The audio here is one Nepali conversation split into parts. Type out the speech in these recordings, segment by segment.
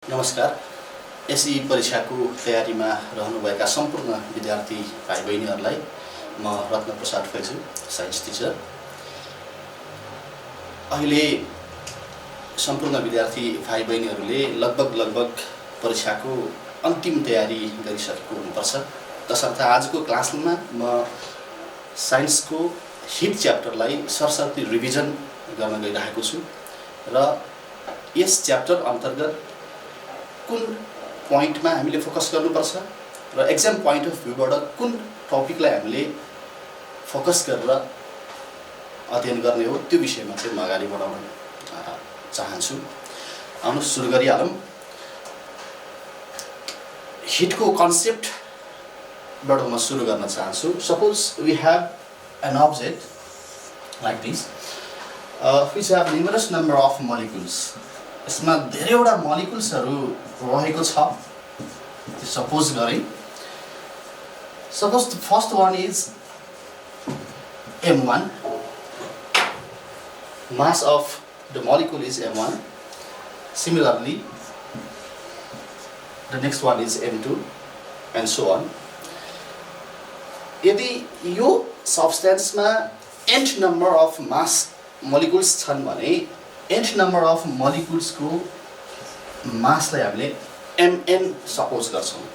नमस्कार। एसईई परीक्षाको तयारीमा रहनुभएका सम्पूर्ण विद्यार्थी भाइ बहिनीहरूलाई म रत्न प्रसाद फैजु साइन्स टिचर। अहिले सम्पूर्ण विद्यार्थी भाइ बहिनीहरूले लगभग परीक्षाको अन्तिम तयारी गरिसकेको हुनुपर्छ। तसर्थ आजको क्लासमा म साइन्सको हिट च्याप्टरलाई सरसर्ती रिभिजन गर्न गइरहेको छु र यस च्याप्टर अन्तर्गत कुन पोइन्टमा हामीले फोकस गर्नुपर्छ र एक्जाम पोइन्ट अफ भ्यूबाट कुन टपिकलाई हामीले फोकस गरेर अध्ययन गर्ने हो त्यो विषयमा चाहिँ म अगाडि बढाउन चाहन्छु। आउनु सुरु गरिहालौँ। हिटको कन्सेप्टबाट म सुरु गर्न चाहन्छु। Suppose we have an object like this which have numerous number of molecules. यसमा धेरैवटा मोलिकुल्सहरू रहेको छ। सपोज गरे suppose the first one is M1. Mass of the molecule is M1. Similarly, the next one is M2 and so on. यदि यो सब्स्टेन्समा nth number of mass molecules छन् भने nth number of molecules को मासलाई हामीले mn सपोज गर्छौं।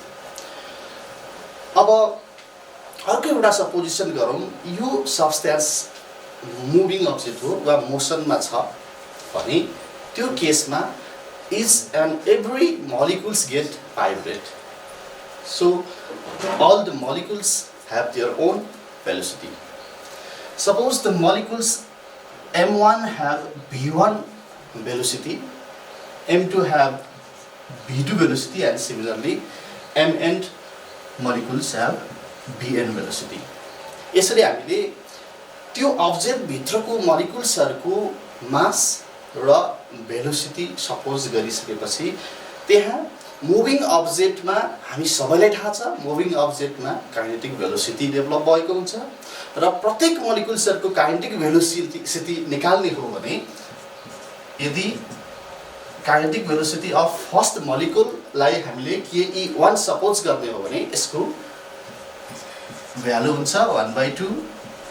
अब अर्को एउटा सपोजिसन गरौँ। यो सब्स्टेन्स मुभिङ अब्जेक्ट हो वा मोसनमा छ भने त्यो केसमा each and every molecules get vibrate. So all the molecules have their own velocity. Suppose the molecules M1 have V1 velocity, M2 have V2 velocity, and similarly Mn molecules have Vn velocity. यसरी हामीले त्यो अब्जेक्ट भित्रको मोलिकुल्सहरुको मास र भेलोसिटी सपोज गरिसकेपछि त्यहाँ मुभिङ अब्जेक्टमा हामी सबैलाई थाहा छ मुभिङ अब्जेक्टमा काइनेटिक भेलोसिटी डेभलप भएको हुन्छ र प्रत्येक मोलिकुल्सहरुको काइनेटिक भेलोसिटी निकाल्ने हो भने यदि काइनेटिक भेलोसिटी अफ फर्स्ट मोलिकुललाई हामीले ke1 सपोज गर्ने हो भने यसको भ्यालु हुन्छ 1/2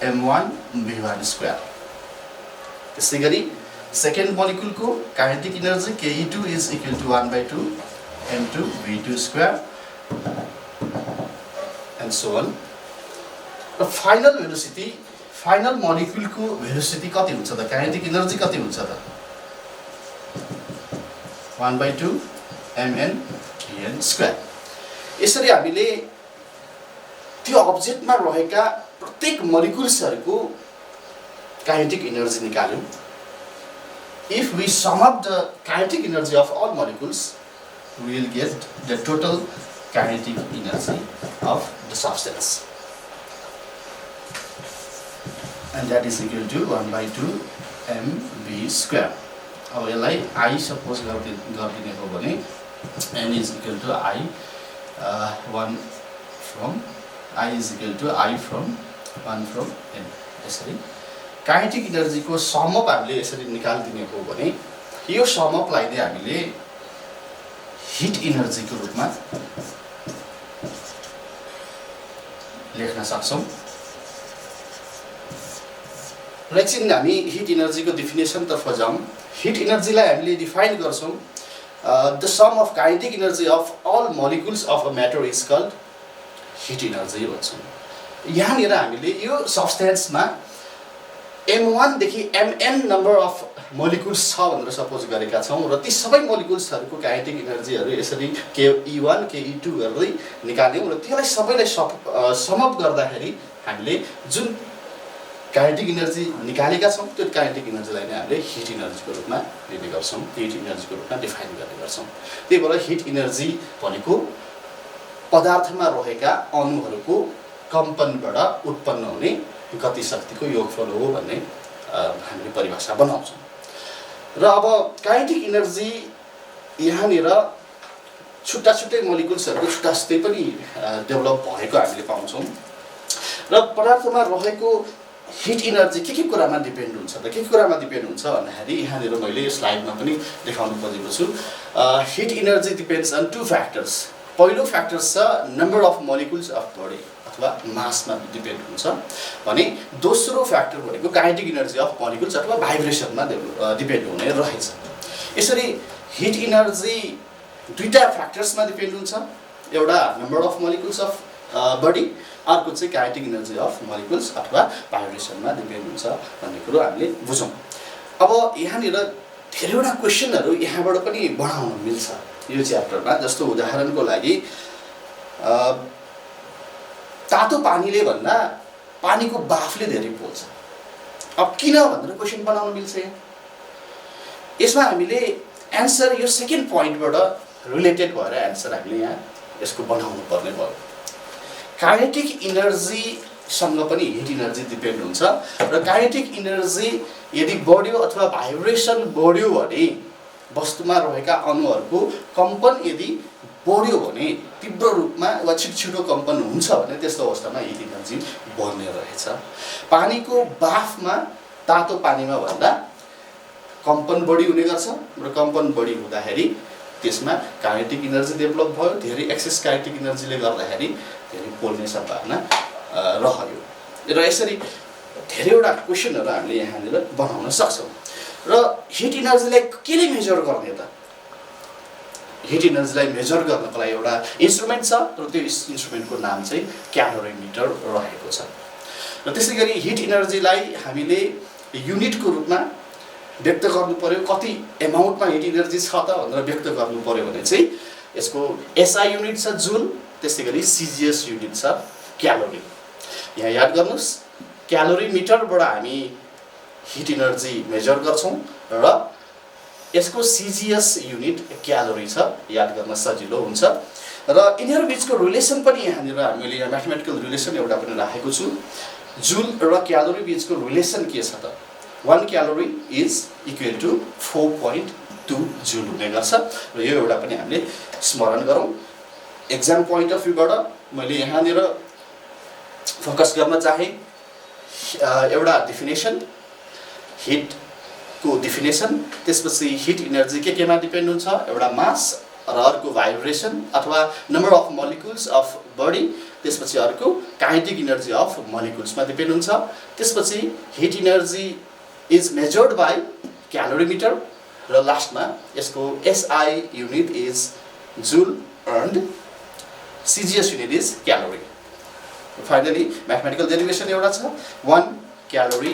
m1 v1 स्क्वायर। त्यसैगरी सेकेन्ड मोलिकुलको kinetic energy ke2 is equal to 1/2 m2 v2 square and so on. र फाइनल भेलोसिटी फाइनल मोलिकुलको भेलोसिटी कति हुन्छ त काइनेटिक एनर्जी कति हुन्छ त 1/2 mn vn स्क्वायर। यसरी हामीले त्यो अब्जेक्टमा रहेका प्रत्येक मोलिकुल्सहरुको काइनेटिक एनर्जी निकाल्यौं। If we sum up the kinetic energy of all molecules, we will get the total kinetic energy of the substance, and that is equal to 1/2 mv square. अब यसलाई I सपोज गरिदिने हो भने n is equal to I 1 from I is equal to I from 1 from n. यसरी काइनेटिक एनर्जी को सम अप हामीले यसरी निकाल्दिने हो भने यो सम अपलाई नै हामीले हिट एनर्जी को रूपमा लेख्न सक्छौं। एकछिन हामी हिट एनर्जी को डेफिनेसन तर्फ जाउँ। हिट एनर्जीलाई हामीले डिफाइन गर्छौं the sum of kinetic energy of all molecules of a matter is called heat energy भन्छौं। यहाँनिर हामीले यो सब्स्टेन्समा M1 देखि Mn नम्बर अफ मोलिकुल्स छ भनेर सपोज गरेका छौं र ती सबै मोलिकुल्सहरुको काइनेटिक एनर्जीहरु यसरी ke1 ke2 गर्दै निकाल्यौं र त्यसलाई सबैलाई सम अप गर्दाखेरि हामीले जुन काइनेटिक एनर्जी निकालेका छौं त्यो काइनेटिक एनर्जीलाई नै हामीले हिट एनर्जीको रूपमा लिने गर्छौं, हिट एनर्जीको रूपमा डिफाइन गर्ने गर्छौं। त्यही भएर हिट एनर्जी भनेको पदार्थमा रहेका अणुहरुको कम्पनबाट उत्पन्न हुने गति शक्तिको योगफल हो भन्ने हामीले परिभाषा बनाउँछौं। र अब काइनेटिक एनर्जी यहाँनिर छुट्टा-छुट्टै मोलिकुल्सहरुको छुट्टा-छुट्टै पनि डेभलप भएको हामीले पाउँछौं र पदार्थमा रहेको हिट इनर्जी के कुरामा डिपेन्ड हुन्छ त, के कुरामा डिपेन्ड हुन्छ भन्दाखेरि यहाँनिर मैले स्लाइडमा पनि देखाउनु खोजेको छु। Heat energy depends on 2 factors. पहिलो फ्याक्टर्स छ number of molecules of body अथवा मासमा डिपेन्ड हुन्छ भने दोस्रो फ्याक्टर भनेको काइनेटिक इनर्जी अफ मोलिकुल्स अथवा भाइब्रेसनमा डिपेन्ड हुने रहेछ। यसरी हिट इनर्जी दुईटा फ्याक्टर्समा डिपेन्ड हुन्छ, एउटा number of molecules of body, अर्को चाहिँ काइनेटिक इनर्जी अफ मोलिकुल्स अथवा भाइब्रेसनमा डिपेन्ड हुन्छ भन्ने कुरो हामीले बुझौँ। अब यहाँनिर धेरैवटा क्वेसनहरू यहाँबाट पनि बढाउन मिल्छ यो च्याप्टरमा। जस्तो उदाहरणको लागि तातो पानीले भन्दा पानीको बाफले धेरै पोल्छ। अब किन भनेर क्वेसन बनाउन मिल्छ यहाँ। यसमा हामीले एन्सर यो सेकेन्ड पोइन्टबाट रिलेटेड भएर एन्सर हामीले यहाँ यसको बनाउनु पर्ने भयो। काइनेटिक इनर्जीसँग पनि हिट इनर्जी डिपेन्ड हुन्छ र काइनेटिक इनर्जी यदि बढ्यो अथवा भाइब्रेसन बढ्यो भने वस्तुमा रहेका अणुहरूको कम्पन यदि बढ्यो भने तीव्र रूपमा वा छिटो कम्पन हुन्छ भने त्यस्तो अवस्थामा हिट इनर्जी बढ्ने रहेछ। पानीको बाफमा तातो पानीमा भन्दा कम्पन बढी हुने गर्छ र कम्पन बढी हुँदाखेरि त्यसमा काइनेटिक इनर्जी डेभलप भयो। धेरै एक्सेस काइनेटिक इनर्जीले गर्दाखेरि धेरै पोल्ने सम्भावना रह्यो र यसरी धेरैवटा क्वेसनहरू हामीले यहाँनिर बनाउन सक्छौँ। र हिट इनर्जीलाई केले मेजर गर्ने त? हिट इनर्जीलाई मेजर गर्नको लागि एउटा इन्स्ट्रुमेन्ट छ र त्यो इन्स्ट्रुमेन्टको नाम चाहिँ क्यालोरिमिटर रहेको छ। र त्यसै गरी हिट इनर्जीलाई हामीले युनिटको रूपमा व्यक्त गर्नु पर्यो, कति एमाउन्टमा हिट इनर्जी छ त भनेर व्यक्त गर्नु पर्यो भने चाहिँ यसको एसआई युनिट छ जुल, त्यसै गरी सिजिएस युनिट छ क्यालोरी। यहाँ याद गर्नुहोस्, क्यालोरिमिटरबाट हामी हिट इनर्जी मेजर गर्छौँ र यसको सिजिएस युनिट क्यालोरी छ, याद गर्न सजिलो हुन्छ। र यिनीहरू बिचको रिलेसन पनि यहाँनिर हामीले यहाँ म्याथमेटिकल रिलेसन एउटा पनि राखेको छु। जुल र क्यालोरी बिचको रिलेसन के छ त? 1 क्यालोरी इज इक्वल टु 4.2 जुल हुने गर्छ र यो एउटा पनि हामीले स्मरण गरौँ। एक्जाम पोइन्ट अफ भ्यूबाट मैले यहाँनिर फोकस गर्न चाहे एउटा डेफिनेसन, हिटको डेफिनेसन, त्यसपछि हिट इनर्जी केमा डिपेन्ड हुन्छ, एउटा मास र अर्को भाइब्रेसन अथवा number of molecules of body, त्यसपछि अर्को काइनेटिक इनर्जी अफ मोलिकुल्समा डिपेन्ड हुन्छ। त्यसपछि heat energy is measured by calorimeter र लास्टमा यसको SI unit is joule and CGS unit is calorie. Finally mathematical derivation एउटा छ, 1 calorie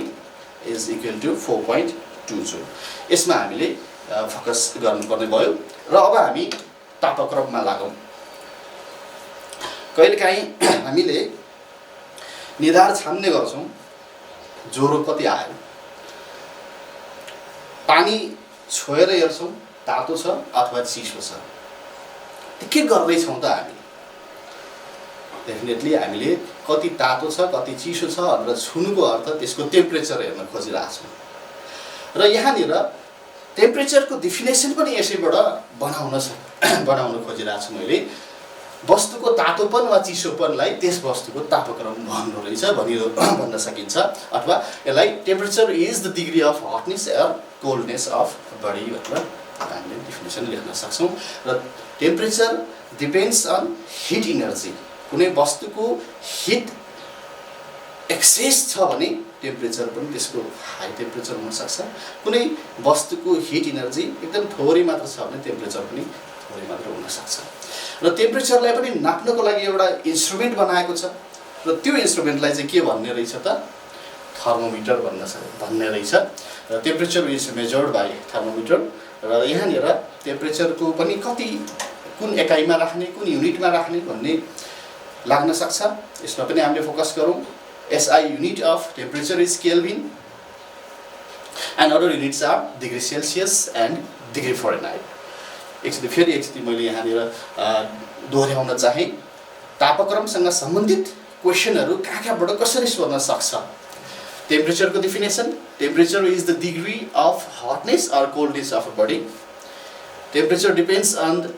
is equal to 4.2 joule. यसमा हामीले फोकस गर्नुपर्ने भयो। र अब हामी तापक्रममा लागौँ। कहिलेकाहीँ हामीले निधार छान्ने गर्छौँ ज्वरो कति आयो, पानी छोएर हेर्छौँ तातो छ अथवा चिसो छ। के गर्दैछौँ त हामी? डेफिनेटली हामीले कति तातो छ कति चिसो छ भनेर छुनुको अर्थ त्यसको टेम्परेचर हेर्न खोजिरहेको छौँ। र यहाँनिर टेम्परेचरको डेफिनेसन पनि यसैबाट बनाउन खोजिरहेको छु मैले। वस्तुको तातोपन वा चिसोपनलाई त्यस वस्तुको तापक्रम भन्न सकिन्छ, अथवा यसलाई temperature is the degree of hotness or coldness of body भनेर हामीले डेफिनेसन लेख्न सक्छौँ। र temperature depends on heat energy. कुनै वस्तुको हिट एक्सेस छ भने टेम्परेचर पनि त्यसको हाई टेम्परेचर हुनसक्छ। कुनै वस्तुको हिट इनर्जी एकदम थोरै मात्र छ भने टेम्परेचर पनि थोरै मात्र हुनसक्छ। र टेम्परेचरलाई पनि नाप्नको लागि एउटा इन्स्ट्रुमेन्ट बनाएको छ र त्यो इन्स्ट्रुमेन्टलाई चाहिँ के भन्ने रहेछ त? थर्मोमिटर भन्ने रहेछ। र temperature is measured by thermometer. र यहाँनिर टेम्परेचरको पनि कुन एकाइमा राख्ने, कुन युनिटमा राख्ने भन्ने लाग्न सक्छ। यसमा पनि हामीले फोकस गरौँ। SI unit of temperature is kelvin and other units are degree Celsius and degree Fahrenheit. एकचोटि मैले यहाँनिर दोहोऱ्याउन चाहे, तापक्रमसँग सम्बन्धित क्वेसनहरू कहाँबाट कसरी सोध्न सक्छ? टेम्परेचरको definition, temperature is the degree of hotness or coldness of a body. Temperature depends on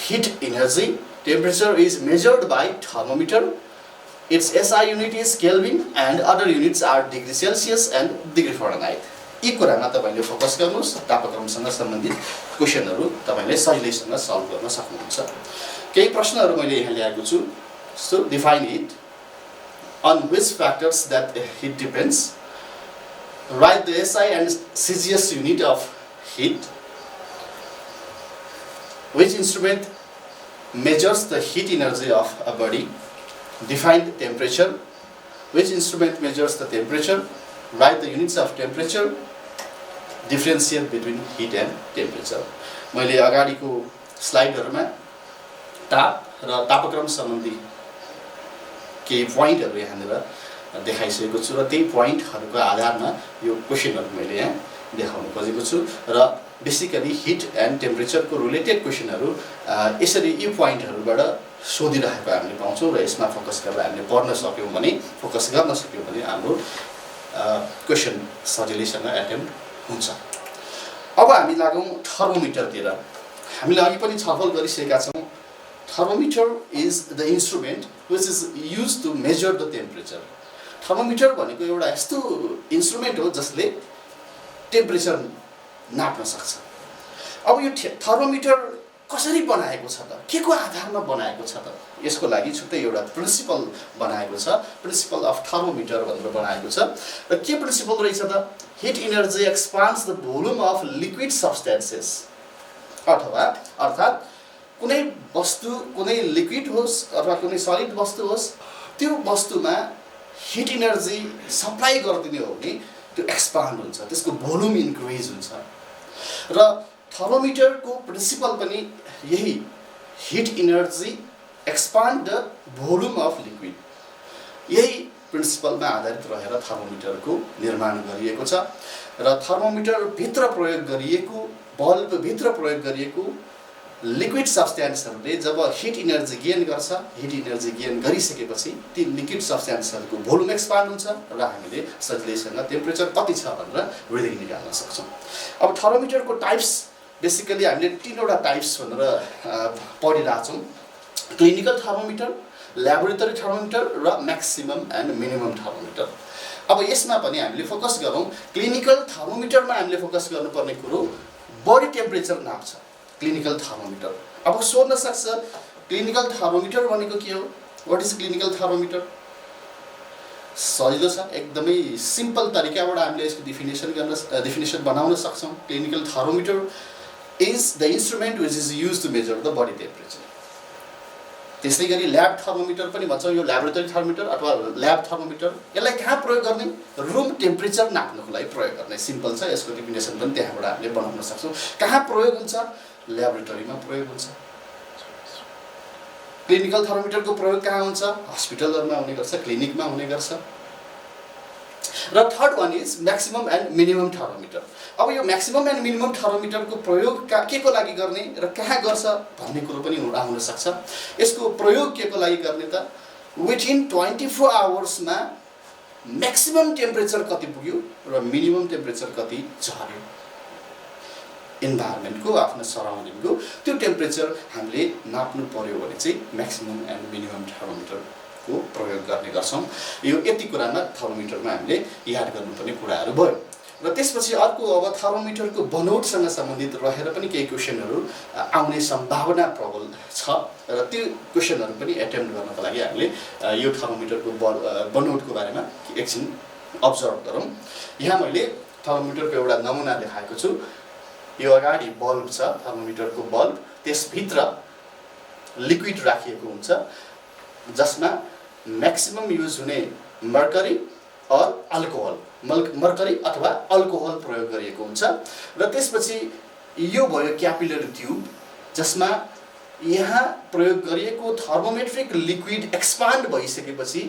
heat energy. Temperature is measured by thermometer Its SI unit is Kelvin and other units are degree Celsius and degree Fahrenheit. यी कुरामा तपाईले फोकस गर्नुस् तापक्रमसँग सम्बन्धित क्वेशनहरु तपाईले सजिलैसँग सल्भ गर्न सक्नुहुन्छ केही प्रश्नहरु मैले यहाँ ल्याएको छु so define it on which factors that heat depends write the SI and CGS unit of heat which instrument measures the heat energy of a body define the temperature which instrument measures the temperature write the units of temperature differentiate between heat and temperature मैले अगाडिको स्लाइडहरुमा ताप र तापक्रम सम्बन्धी केही प्वाइन्टहरु यहाँनिर देखाइसकेको छु र त्यही प्वाइन्टहरुको आधारमा यो क्वेशनहरु मैले यहाँ देखाउन खोजेको छु र बेसिकली हिट एन्ड टेम्परेचरको रिलेटेड क्वेशनहरु यसरी यी प्वाइन्टहरुबाट सोधिरहेको हामीले पाउँछौं र यसमा फोकस गरेर हामीले पढ्न सक्यौं भने फोकस गर्न सक्यौं भने हाम्रो क्वेशन सजिलैसँग एटेम्प्ट हुन्छ अब हामी लागौं थर्मोमिटरतिर हामीले अघि पनि छलफल गरिसकेका छौं thermometer is the instrument which is used to measure the temperature thermometer भनेको एउटा यस्तो इन्स्ट्रुमेन्ट हो जसले टेम्परेचर नाप्न सक्छ अब यो थर्मोमिटर कसरी बनाएको छ त केको आधारमा बनाएको छ त यसको लागि छुट्टै एउटा प्रिन्सिपल बनाएको छ प्रिन्सिपल अफ थर्मोमिटर भनेर बनाएको छ र के प्रिन्सिपल रहेछ त heat energy expands the volume of liquid substances अथवा अर्थात कुनै वस्तु कुनै लिक्विड होस् अथवा कुनै सलिड वस्तु होस् त्यो वस्तुमा हिट एनर्जी सप्लाई गरिदिने हो भने त्यो एक्सपान्ड हुन्छ त्यसको भोल्युम इन्क्रिज हुन्छ र थर्मोमिटरको प्रिन्सिपल पनि यही hit energy expand the volume of liquid यही प्रिन्सिपलमा आधारित रहेर थर्मोमिटरको निर्माण गरिएको छ र थर्मोमिटर भित्र प्रयोग गरिएको बल्ब भित्र प्रयोग गरिएको लिक्विड सब्स्टेन्सहरुले जब हिट एनर्जी गेन गर्छ हिट एनर्जी गेन गरिसकेपछि ती लिक्विड सब्स्टेन्सहरुको भोल्युम एक्सपान्ड हुन्छ र हामीले सजिलैसँग टेम्परेचर कति छ भनेर रिडिङ निकाल्न सक्छौं अब थर्मोमिटरको टाइप्स बेसिकली हामीले तीनवटा टाइप्स भनेर पढिरहेछौं क्लिनिकल थर्मोमिटर ल्याबोरेटरी थर्मोमिटर र म्याक्सिमम एन्ड मिनिमम थर्मोमिटर अब यसमा पनि हामीले फोकस गरौं क्लिनिकल थर्मोमिटरमा हामीले फोकस गर्नुपर्ने कुरो बडी टेम्परेचर नाप्छ क्लिनिकल थर्मोमिटर अब सोध्न सक्छ क्लिनिकल थर्मोमिटर भनेको के हो व्हाट इज क्लिनिकल थर्मोमिटर सजिलो छ एकदमै सिम्पल तरिकाबाट हामीले यसको डेफिनेसन बनाउन सक्छौं clinical thermometer is the instrument which is used to measure the body temperature त्यसै गरी ल्याब थर्मोमिटर पनि भन्छौं यो ल्याबोरेटरी थर्मोमिटर अथवा ल्याब थर्मोमिटर यसलाई कहाँ प्रयोग गर्ने रुम टेम्परेचर नाप्नको लागि प्रयोग गर्ने सिम्पल छ यसको डेफिनेसन पनि त्यहाँबाट हामीले बनाउन सक्छौं कहाँ प्रयोग हुन्छ ल्याबोरेटरीमा प्रयोग हुन्छ क्लिनिकल थर्मोमिटरको प्रयोग कहाँ हुन्छ हस्पिटलहरुमा हुने गर्छ क्लिनिकमा हुने गर्छ र third one is maximum and minimum thermometer अब यो म्याक्सिमम एन्ड मिनिमम थर्मोमिटरको प्रयोग केको लागि गर्ने र कहाँ गर्छ भन्ने कुरो पनि हुन सक्छ यसको प्रयोग केको लागि गर्ने त विथिन 24 आवर्समा म्याक्सिमम टेम्परेचर कति पुग्यो र मिनिमम टेम्परेचर कति झर्यो इन्भाइरोमेन्टको आफ्नो सराउन्डिङको त्यो टेम्परेचर हामीले नाप्नु पर्यो भने चाहिँ म्याक्सिमम एन्ड मिनिमम थर्मोमिटरको प्रयोग गर्ने गर्छौं यो यति कुरामा थर्मोमिटरमा हामीले याद गर्नुपर्ने कुराहरू भयो र त्यसपछि अर्को अब थर्मोमिटरको बनोटसँग सम्बन्धित रहेर पनि केही क्वेशनहरु आउने सम्भावना प्रबल छ र त्यो क्वेशनहरु पनि एटेम्प्ट गर्नको लागि हामीले यो थर्मोमिटरको बनोटको बारेमा एकछिन अब्जर्भ गरौं यहाँ मैले थर्मोमिटरको एउटा नमुना देखाएको छु यो अगाडि बल्ब छ थर्मोमिटरको बल्ब त्यसभित्र लिक्विड राखिएको हुन्छ जसमा म्याक्सिमम युज हुने मर्करी और अल्कोहल मर्करी अथवा अल्कोहल प्रयोग गरिएको हुन्छ र त्यसपछि यो भयो क्यापिलरी ट्युब जसमा यहाँ प्रयोग गरिएको थर्मोमेट्रिक लिक्विड एक्सपान्ड भइसकेपछि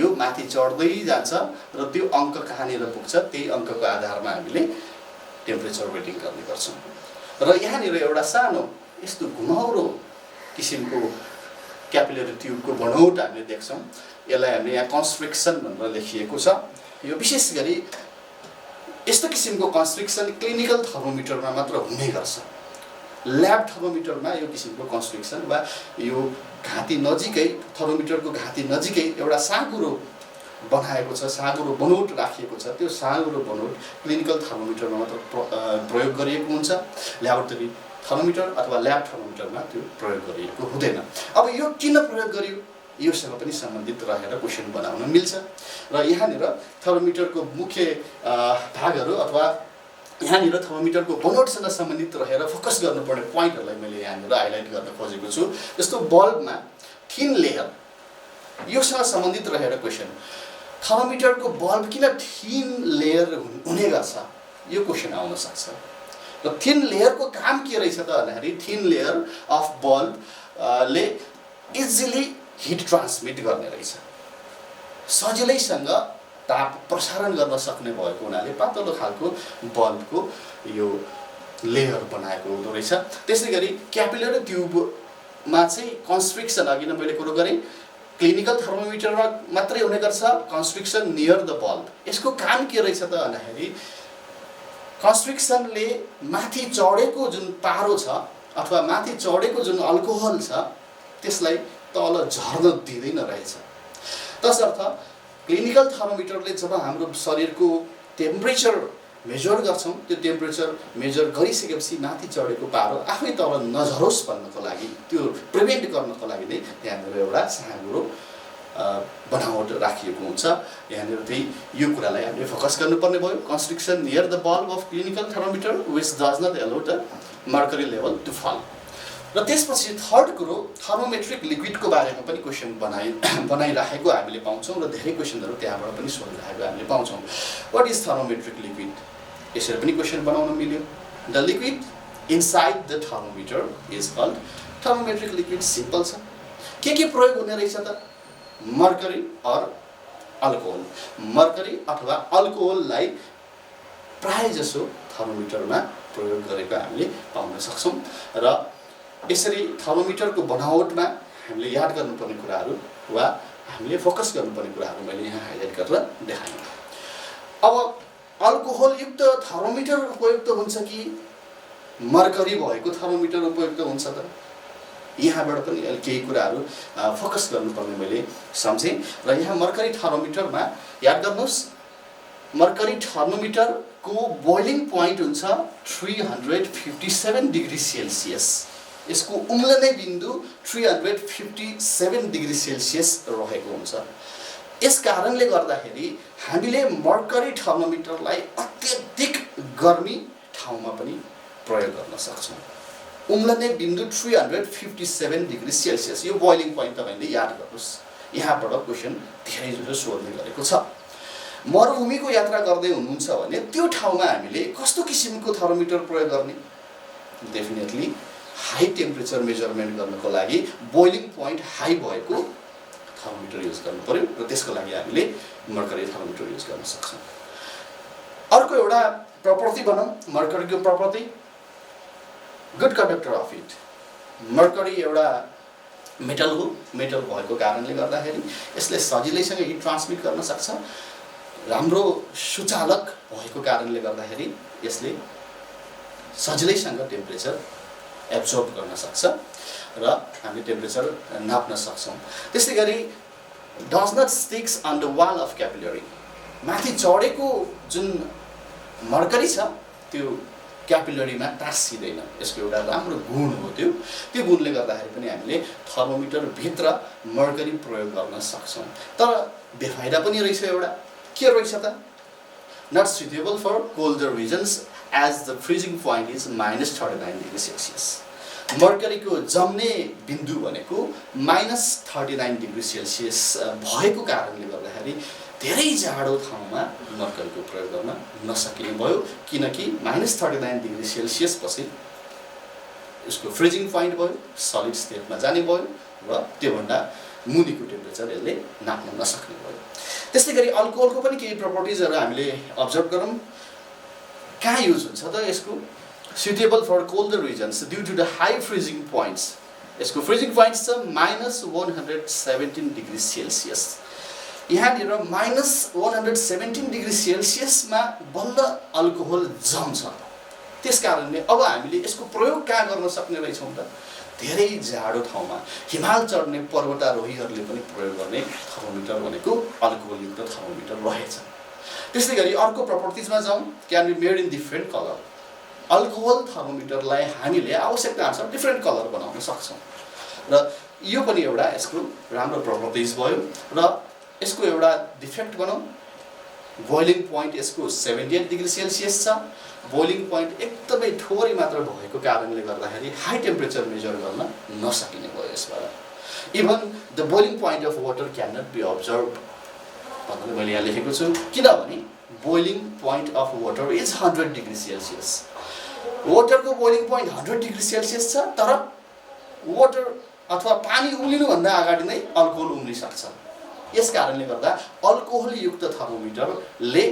यो माथि चढ्दै जान्छ र त्यो अंक कहाँनिर पुग्छ त्यही अंकको आधारमा हामीले टेम्परेचर रिडिङ गर्ने गर्छौं र यहाँनिर एउटा सानो यस्तो घुमाउरो किसिमको क्यापिलरी ट्युबको बनोट हामीले देख्छौं यसलाई हामीले यहाँ कन्स्ट्रिक्सन भनेर लेखिएको छ यो विशेष गरी यस्तो किसिमको कन्स्ट्रिक्सन क्लिनिकल थर्मोमिटरमा मात्र हुने गर्छ ल्याब थर्मोमिटरमा यो किसिमको कन्स्ट्रक्सन वा यो घाँटी नजिकै थर्मोमिटरको घाँटी नजिकै एउटा साँघुरो बनाएको छ, साँघुरो बनोट राखिएको छ। त्यो साँघुरो बनोट क्लिनिकल थर्मोमिटरमा मात्र प्रयोग गरिएको हुन्छ, ल्याबोरेटरी थर्मोमिटर अथवा ल्याब थर्मोमिटरमा त्यो प्रयोग गरिएको हुँदैन। अब यो किन प्रयोग गरियो योसँग पनि सम्बन्धित रहेर क्वेसन बनाउन मिल्छ। र यहाँनिर थर्मोमिटरको मुख्य भागहरू अथवा यहाँनिर थर्मोमिटरको बनोटसँग सम्बन्धित रहेर फोकस गर्नुपर्ने पोइन्टहरूलाई मैले यहाँनिर हाइलाइट गर्न खोजेको छु। जस्तो बल्बमा थिन लेयर, योसँग सम्बन्धित रहेर क्वेसन, थर्मोमिटरको बल्ब किन थिन लेयर हुने गर्छ, यो क्वेसन आउन सक्छ। र थिन लेयरको काम के रहेछ त भन्दाखेरि थिन लेयर अफ बल्बले इजिली हिट ट्रान्समिट गर्ने रहेछ, सजिलैसँग ताप प्रसारण गर्न सक्ने भएको हुनाले पातलो खालको बल्बको यो लेयर बनाएको हुँदो रहेछ। त्यसै गरी क्यापिलरी ट्युबमा चाहिँ कन्स्ट्रिक्सन, अघि नै मैले कुरो गरेँ, क्लिनिकल थर्मोमिटरमा मात्रै हुने गर्छ कन्स्ट्रिक्सन नियर द बल्ब। यसको काम के रहेछ त भन्दाखेरि कन्स्ट्रिक्सनले माथि चढेको जुन पारो छ अथवा माथि चढेको जुन अल्कोहल छ त्यसलाई तल झर्न दिँदैन रहेछ। तसर्थ क्लिनिकल थर्मोमिटरले जब हाम्रो शरीरको टेम्परेचर मेजर गर्छौँ, त्यो टेम्परेचर मेजर गरिसकेपछि माथि चढेको पारो आफै तल नझरोस् भन्नको लागि, त्यो प्रिभेन्ट गर्नको लागि नै यहाँनिर एउटा साँघुरो बनावट राखिएको हुन्छ। यहाँनिर त्यही यो कुरालाई हामीले फोकस गर्नुपर्ने भयो। Constriction near the bulb of clinical thermometer which does not allow the mercury level to fall. र त्यसपछि थर्ड कुरो, थर्मोमेट्रिक लिक्विडको बारेमा पनि क्वेसन बनाइराखेको हामीले पाउँछौँ र धेरै क्वेसनहरू त्यहाँबाट पनि सोधिरहेको हामीले पाउँछौँ। वाट इज थर्मोमेट्रिक लिक्विड, यसरी पनि क्वेसन बनाउन मिल्यो। The liquid inside the thermometer is called thermometric liquid. Simple छ। के प्रयोग हुने रहेछ त, मर्करी अर अल्कोहल। मर्करी अथवा अल्कोहललाई प्राय जसो थर्मोमिटरमा प्रयोग गरेको हामीले पाउन सक्छौँ। र यसरी थर्मोमिटरको बनावटमा हामीले याद गर्नुपर्ने कुराहरू वा हामीले फोकस गर्नुपर्ने कुराहरू मैले यहाँ हाइलाइट गरेर देखाएँ। अब अल्कोहलयुक्त थर्मोमिटर उपयुक्त हुन्छ कि मर्करी भएको थर्मोमिटर उपयुक्त हुन्छ त, यहाँबाट पनि केही कुराहरू फोकस गर्नुपर्ने मैले सम्झेँ। र यहाँ मर्करी थर्मोमिटरमा याद गर्नुहोस्, मर्करी थर्मोमिटरको बोइलिङ पोइन्ट हुन्छ 357 डिग्री सेल्सियस। यसको उम्लने बिन्दु 357 डिग्री सेल्सियस रहेको हुन्छ। यस कारणले गर्दाखेरि हामीले मर्करी थर्मोमिटरलाई अत्यधिक गर्मी ठाउँमा पनि प्रयोग गर्न सक्छौँ। उम्लने बिन्दु 357 डिग्री सेल्सियस, यो बोइलिङ पोइन्ट तपाईँले याद गर्नुहोस्। यहाँबाट क्वेसन धेरै जसो सोध्ने गरेको छ। मरुभूमिको यात्रा गर्दै हुनुहुन्छ भने त्यो ठाउँमा हामीले कस्तो किसिमको थर्मोमिटर प्रयोग गर्ने? डेफिनेटली हाई टेम्परेचर मेजरमेन्ट गर्नको लागि बोइलिङ पोइन्ट हाई भएको थर्मोमिटर युज गर्नु पर्यो र त्यसको लागि हामीले मर्करी थर्मोमिटर युज गर्न सक्छौँ। अर्को एउटा प्रपर्टी भनौँ, मर्करीको property good conductor of heat. Mercury एउटा मेटल हो, मेटल भएको कारणले गर्दाखेरि यसले सजिलैसँग हिट ट्रान्समिट गर्न सक्छ। राम्रो सुचालक भएको कारणले गर्दाखेरि यसले सजिलैसँग टेम्परेचर एब्जर्ब गर्न सक्छ र हामी टेम्परेचर नाप्न सक्छौँ। त्यसै गरी does not sticks on the wall of capillary. माथि चढेको जुन मर्करी छ त्यो क्यापिलरीमा टाँसिँदैन, यसको एउटा राम्रो गुण हो। त्यो गुणले गर्दाखेरि पनि हामीले थर्मोमिटरभित्र मर्करी प्रयोग गर्न सक्छौँ। तर बेफाइदा पनि रहेछ एउटा, के रहेछ त, not suitable for colder regions as the freezing point is -39 degree Celsius. मर्करीको जम्ने बिन्दु भनेको -39 डिग्री सेल्सियस भएको कारणले गर्दाखेरि धेरै जाडो ठाउँमा मर्करीको प्रयोग गर्न नसकिने भयो, किनकि -39 डिग्री सेल्सियस पछि यसको फ्रिजिङ पोइन्ट भयो, सलिड स्टेटमा जाने भयो र त्योभन्दा मुनिको टेम्परेचर यसले नाप्न नसक्ने भयो। त्यस्तै गरी अल्कोहलको पनि केही प्रपर्टिजहरू हामीले अब्जर्भ गरौँ। कहाँ युज हुन्छ त यसको? Suitable for colder regions due to the high freezing points. यसको फ्रिजिङ पोइन्ट्स छ -117 डिग्री सेल्सियस। यहाँनिर -117 डिग्री सेल्सियसमा बल्ल अल्कोहल जम्छ, त्यसकारणले अब हामीले यसको प्रयोग कहाँ गर्न सक्ने रहेछौँ त धेरै जाडो ठाउँमा हिमाल चढ्ने पर्वतारोहीहरूले पनि प्रयोग गर्ने थर्मोमिटर भनेको अल्कोहलयुक्त थर्मोमिटर रहेछ। त्यसै गरी अर्को प्रपर्टिजमा जाउँ, can be made in different colour. Alcohol थर्मोमिटरलाई हामीले आवश्यकता अनुसार डिफ्रेन्ट कलर बनाउन सक्छौँ र यो पनि एउटा यसको राम्रो प्रपर्टिज भयो। र यसको एउटा डिफेक्ट भनौँ, बोइलिङ पोइन्ट यसको 78 डिग्री सेल्सियस छ। बोइलिङ पोइन्ट एकदमै थोरै मात्र भएको कारणले गर्दाखेरि हाई टेम्परेचर मेजर गर्न नसकिने भयो यसबाट। Even the boiling point of water can not be observe भनेर मैले यहाँ लेखेको छु, किनभने boiling point of water is 100 degree Celsius. वाटरको बोइलिङ पोइन्ट 100 डिग्री सेल्सियस छ, तर वाटर अथवा पानी उम्लिनुभन्दा अगाडि नै अल्कोहल उम्लिसक्छ। यस कारणले गर्दा अल्कोहलयुक्त थर्मोमिटरले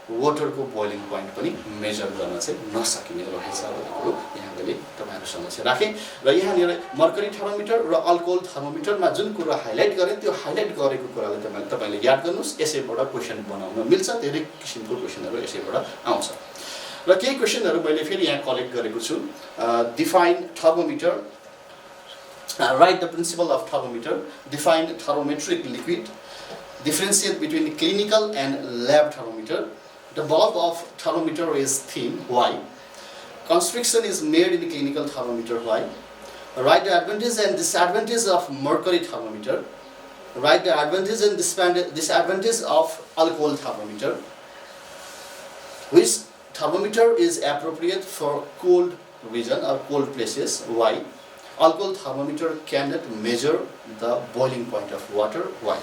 वाटरको बोइलिङ पोइन्ट पनि मेजर गर्न चाहिँ नसकिने रहेछ भन्ने कुरो यहाँ मैले तपाईँहरू समक्ष राखेँ। र यहाँनिर मर्करी थर्मोमिटर र अल्कोहल थर्मोमिटरमा जुन कुरा हाइलाइट गरेँ त्यो हाइलाइट गरेको कुरालाई तपाईँले याद गर्नुहोस्। यसैबाट क्वेसन बनाउन मिल्छ, धेरै किसिमको क्वेसनहरू यसैबाट आउँछ। र केही क्वेसनहरू मैले फेरि यहाँ कलेक्ट गरेको छु। Define thermometer, write the principle of thermometer, define thermometric liquid, differentiate between clinical and lab thermometer. The bulb of thermometer is thin, why? Constriction is made in clinical thermometer, why? Write the advantage and disadvantage of mercury thermometer. Write the advantage and disadvantage of alcohol thermometer. Which thermometer is appropriate for cold region or cold places, why? Alcohol thermometer cannot measure the boiling point of water, why?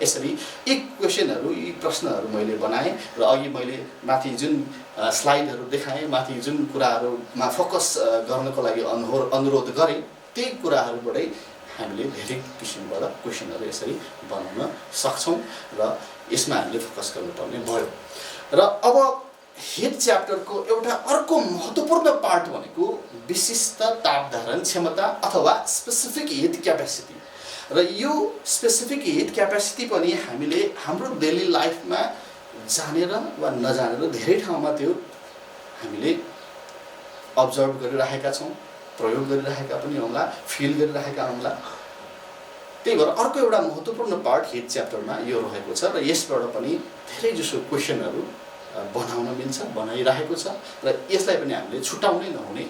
यसरी यी क्वेसनहरू, यी प्रश्नहरू मैले बनाएँ र अघि मैले माथि जुन स्लाइडहरू देखाएँ, माथि जुन कुराहरूमा फोकस गर्नको लागि अनुरोध गरेँ, त्यही कुराहरूबाटै हामीले धेरै किसिमबाट क्वेसनहरू यसरी बनाउन सक्छौँ र यसमा हामीले फोकस गर्नुपर्ने भयो। र अब हिट च्याप्टरको एउटा अर्को महत्त्वपूर्ण पार्ट भनेको विशिष्ट तापधारण क्षमता अथवा स्पेसिफिक हिट क्यापेसिटी। र यो स्पेसिफिक हिट क्यापेसिटी पनि हामीले हाम्रो डेली लाइफमा जानेर वा नजानेर धेरै ठाउँमा त्यो हामीले अब्जर्भ गरिरहेका छौँ, प्रयोग गरिरहेका पनि होला, फिल गरिरहेका होला। त्यही भएर अर्को एउटा महत्त्वपूर्ण पार्ट हिट च्याप्टरमा यो रहेको छ र यसबाट पनि धेरै जसो क्वेसनहरू बनाउन मिल्छ, बनाइरहेको छ र यसलाई पनि हामीले छुटाउनै नहुने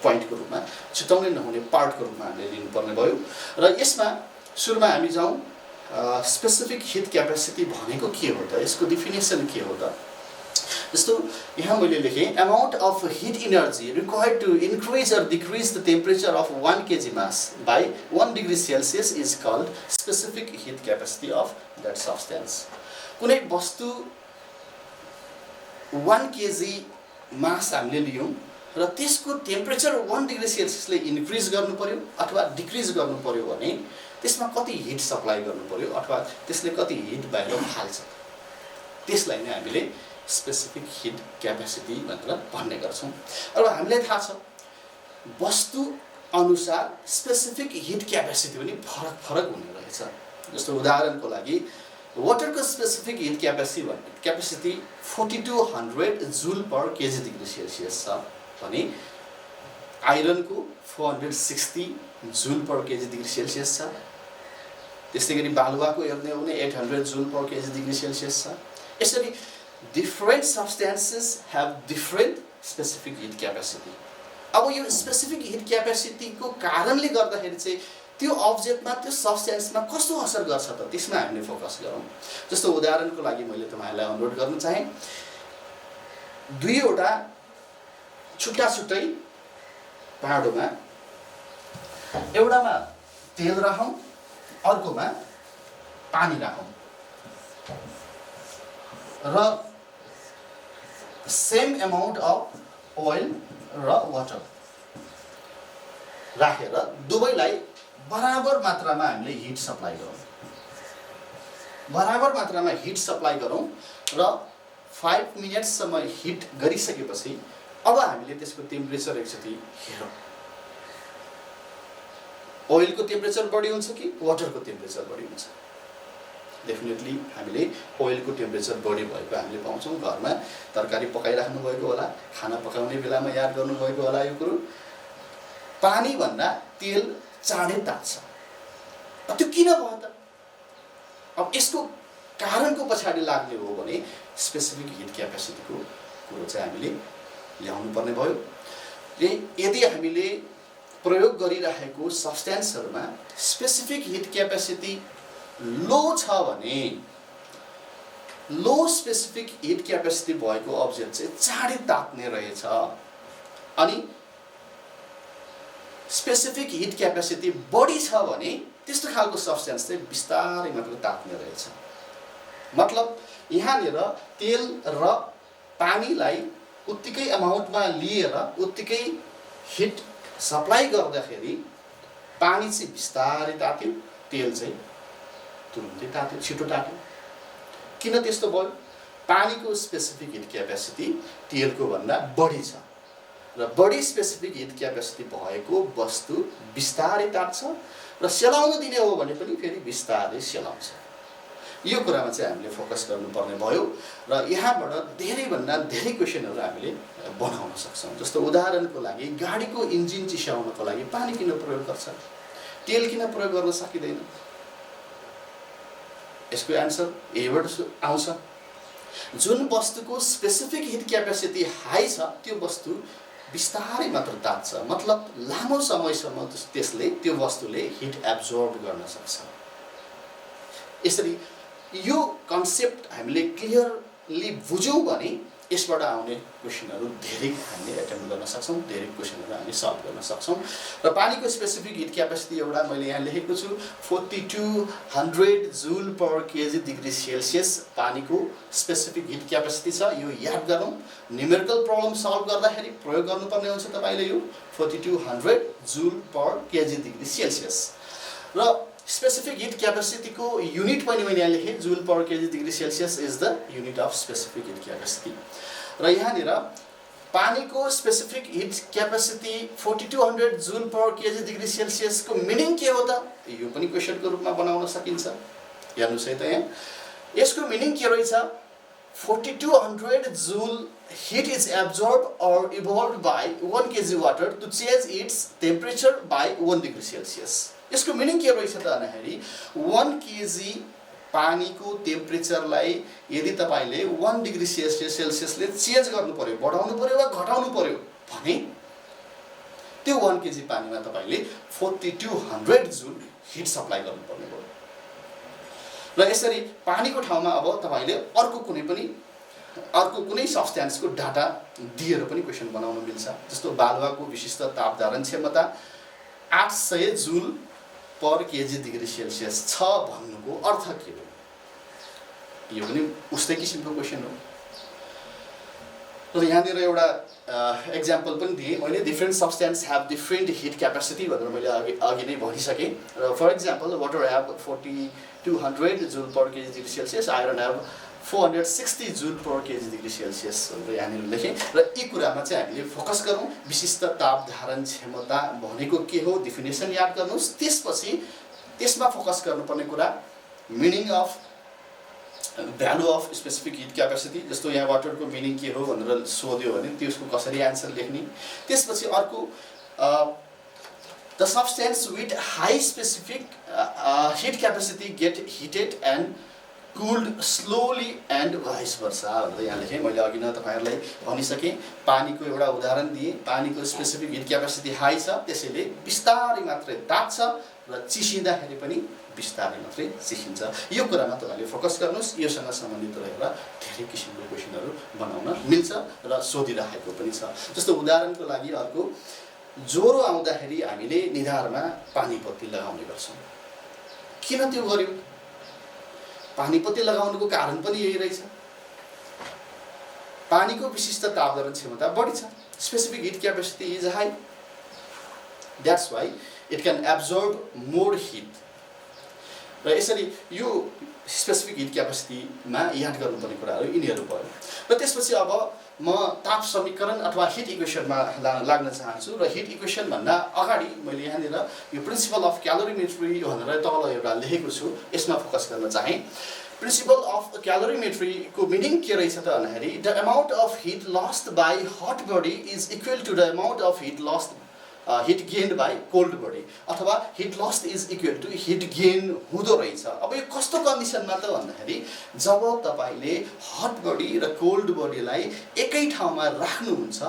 पोइन्टको रूपमा, छुटाउनै नहुने पार्टको रूपमा हामीले लिनुपर्ने भयो। र यसमा सुरुमा हामी जाउँ, स्पेसिफिक हिट क्यापेसिटी भनेको के हो त, यसको डिफिनेसन के हो त। जस्तो यहाँ मैले लेखेँ, amount of heat energy required to increase or decrease the temperature of 1 kg mass by 1 degree Celsius is called specific heat capacity of that substance. कुनै वस्तु 1 kg मास हामीले लियौँ र त्यसको टेम्परेचर 1 डिग्री सेल्सियसले इन्क्रिज गर्नु पर्यो अथवा डिक्रिज गर्नु पर्यो भने त्यसमा कति हिट सप्लाई गर्नु पर्यो अथवा त्यसले कति हिट बाहिर फाल्छ, त्यसलाई नै हामीले स्पेसिफिक हिट क्यापेसिटी भनेर भन्ने गर्छौँ। अब हामीलाई थाहा छ वस्तु अनुसार स्पेसिफिक हिट क्यापेसिटी पनि फरक फरक हुने रहेछ। जस्तो उदाहरणको लागि वाटरको specific heat capacity 4200 joule per KG degree Celsius छ भने आइरनको 460 joule per KG degree Celsius छ। त्यस्तै गरी बालुवाको हेर्ने हो भने 800 जुल पर केजी डिग्री सेल्सियस छ। यसरी different substances have different specific heat capacity. अब यो स्पेसिफिक हिट क्यापेसिटीको कारणले गर्दाखेरि चाहिँ त्यो अब्जेक्टमा, त्यो सब्सटेन्समा कस्तो असर गर्छ त, त्यसमा हामीले फोकस गरौँ। जस्तो उदाहरणको लागि मैले तपाईँहरूलाई अनुरोध गर्न चाहेँ, दुईवटा छुट्टा छुट्टै भाँडोमा एउटामा तेल राखौँ, अर्कोमा पानी राखौँ र सेम अमाउन्ट अफ ओइल र वाटर राखेर दुवैलाई बराबर मात्रामा हामीले हिट सप्लाई गरौँ, बराबर मात्रामा हिट सप्लाई गरौँ र 5 मिनटसम्म हिट गरिसकेपछि अब हामीले त्यसको टेम्परेचर एकचोटि हेरौँ। ओइलको टेम्परेचर बढी हुन्छ कि वाटरको टेम्परेचर बढी हुन्छ? डेफिनेटली हामीले ओइलको टेम्परेचर बढी भएको हामीले पाउँछौँ। घरमा तरकारी पकाइराख्नु भएको होला, खाना पकाउने बेलामा याद गर्नुभएको होला यो कुरो। पानी भन्दा तेल चाँडै तात्छ। त्यो किन भयो त? अब यसको कारणको पछाडि लाग्ने हो भने स्पेसिफिक हिट क्यापेसिटीको कुरो चाहिँ हामीले ल्याउनु पर्ने भयो। यदि हामीले प्रयोग गरिरहेको सब्स्टेन्सहरुमा स्पेसिफिक हिट क्यापेसिटी लो छ भने लो स्पेसिफिक हिट क्यापेसिटी भएको अब्जेक्ट चाहिँ चाँडै तात्ने रहेछ। अनि स्पेसिफिक हिट क्यापेसिटी बढी छ भने त्यस्तो खालको सब्स्टेन्स चाहिँ बिस्तारै मात्र तात्ने रहेछ। मतलब यहाँनिर तेल र पानीलाई उत्तिकै अमाउन्टमा लिएर उत्तिकै हिट सप्लाई गर्दाखेरि पानी चाहिँ बिस्तारै तात्यो, तेल चाहिँ तुरुन्तै तात्यो, छिटो तात्यो। किन त्यस्तो भयो? पानीको स्पेसिफिक हिट क्यापेसिटी तेलको भन्दा बढी छ र बढी स्पेसिफिक हिट क्यापेसिटी भएको वस्तु बिस्तारै तात्छ र सेलाउन दिने हो भने पनि फेरि बिस्तारै सेलाउँछ। यो कुरामा चाहिँ हामीले फोकस गर्नुपर्ने भयो र यहाँबाट धेरैभन्दा धेरै क्वेशनहरू हामीले बनाउन सक्छौँ। जस्तो उदाहरणको लागि गाडीको इन्जिन चिसाउनको लागि पानी किन प्रयोग गर्छ, तेल किन प्रयोग गर्न सकिँदैन? यसको एन्सर यहीबाट आउँछ। जुन वस्तुको स्पेसिफिक हिट क्यापेसिटी हाई छ त्यो वस्तु बिस्तारै मात्र तात्छ। मतलब लामो समयसम्म त्यसले त्यो वस्तुले हिट एब्जर्ब गर्न सक्छ। यसरी यो कन्सेप्ट हामीले क्लियरली बुझ्यौँ भने यसबाट आउने क्वेशनहरू धेरै हामीले एटेम्प्ट गर्न सक्छौँ, धेरै क्वेशनहरू हामी सल्भ गर्न सक्छौँ। र पानीको स्पेसिफिक हिट क्यापेसिटी एउटा मैले यहाँ लेखेको छु 4200 joule per KG degree Celsius पानीको स्पेसिफिक हिट क्यापेसिटी छ। यो याद गरौँ, न्युमेरिकल प्रब्लम सल्भ गर्दाखेरि प्रयोग गर्नुपर्ने हुन्छ तपाईले यो 4200 joule per KG degree Celsius. र स्पेसिफिक हिट क्यापेसिटी को युनिट पनि मैले यहाँ लेखेँ, joule per KG degree Celsius is the unit of specific heat capacity. र यहाँनिर पानीको specific heat capacity 4200 joule per KG degree Celsius को मिनिङ के हो त? यो पनि क्वेशनको रूपमा बनाउन सकिन्छ। हेर्नुस् है त, यहाँ यसको मिनिङ के रहेछ? 4200 जुल heat is absorbed or evolved by 1 kg water to change its temperature by 1 degree Celsius. यसको मिनिङ के रहेछ त भन्दाखेरि 1 केजी पानीको टेम्परेचरलाई यदि तपाईले 1 डिग्री सेल्सियसले चेन्ज गर्नु पर्यो, बढाउनु पर्यो वा घटाउनु पर्यो भने त्यो 1 केजी पानीमा तपाईले 4200 जुल हिट सप्लाई गर्नुपर्ने भयो। र यसरी पानीको ठाउँमा अब तपाईले अर्को कुनै सब्स्टेन्सको डाटा दिएर पनि क्वेशन बनाउन मिल्छ। जस्तो बालुवाको विशिष्ट ताप धारण क्षमता 800 जुल पर केजी डिग्री सेल्सियस छ भन्नुको अर्थ के हो? यो पनि उस्तै किसिमको क्वेशन हो। र यहाँनिर एउटा एक्जाम्पल पनि दिएँ मैले, different substance have different heat capacity भनेर मैले अघि नै भनिसकेँ। र for example water have 4200 joule per KG degree Celsius, iron have 460 joule per KG degree Celsius भनेर यहाँनिर लेखेँ। र यी कुरामा चाहिँ हामीले फोकस गरौँ। विशिष्ट ताप धारण क्षमता भनेको के हो, डेफिनेसन याद गर्नुहोस्। त्यसपछि त्यसमा फोकस गर्नुपर्ने कुरा meaning of value of specific heat capacity. जस्तो यहाँ वाटरको मिनिङ के हो भनेर सोध्यो भने त्यसको कसरी आन्सर लेख्ने। त्यसपछि अर्को the substance with high specific heat capacity get heated and cooled slowly and vice versa भनेर यहाँ लेखेँ। मैले अघि नै तपाईहरुलाई भनिसकेँ, पानीको एउटा उदाहरण दिएँ। पानीको स्पेसिफिक हिट क्यापेसिटी हाई छ, त्यसैले बिस्तारै मात्रै तात्छ र चिसिँदाखेरि पनि बिस्तारै मात्रै चिसिन्छ। यो कुरामा तपाईले फोकस गर्नुस्। योसँग सम्बन्धित रहेर धेरै किसिमको क्वेशनहरू बनाउन मिल्छ र सोधिरहेको पनि छ। जस्तो उदाहरणको लागि अर्को, ज्वरो आउँदाखेरि हामीले निधारमा पानीपट्टी लगाउने गर्छौँ। किन त्यो गर्यो? पानीपट्टी लगाउनुको कारण पनि यही रहेछ। पानीको विशिष्ट ताप धारण क्षमता बढी छ, specific heat capacity is high, that's why it can absorb more heat. र यसरी यो स्पेसिफिक हिट क्यापेसिटीमा याद गर्नुपर्ने कुराहरू यिनीहरू भयो। र त्यसपछि अब म ताप समीकरण अथवा हिट इक्वेसनमा लाग्न चाहन्छु र हिट इक्वेसन भन्दा अगाडि मैले यहाँनिर यो प्रिन्सिपल अफ क्यालोरिमेट्री भनेर तल एउटा लेखेको छु, यसमा फोकस गर्न चाहे। प्रिन्सिपल अफ क्यालोरिमेट्री को मिनिङ के रहेछ त भन्दाखेरि the amount of heat lost by hot body is equal to the amount of heat lost heat gained by cold body, अथवा heat lost is equal to heat gain हुँदो रहेछ। अब यो कस्तो कन्डिसनमा त भन्दाखेरि जब तपाईले हट बडी र कोल्ड बडीलाई एकै ठाउँमा राख्नुहुन्छ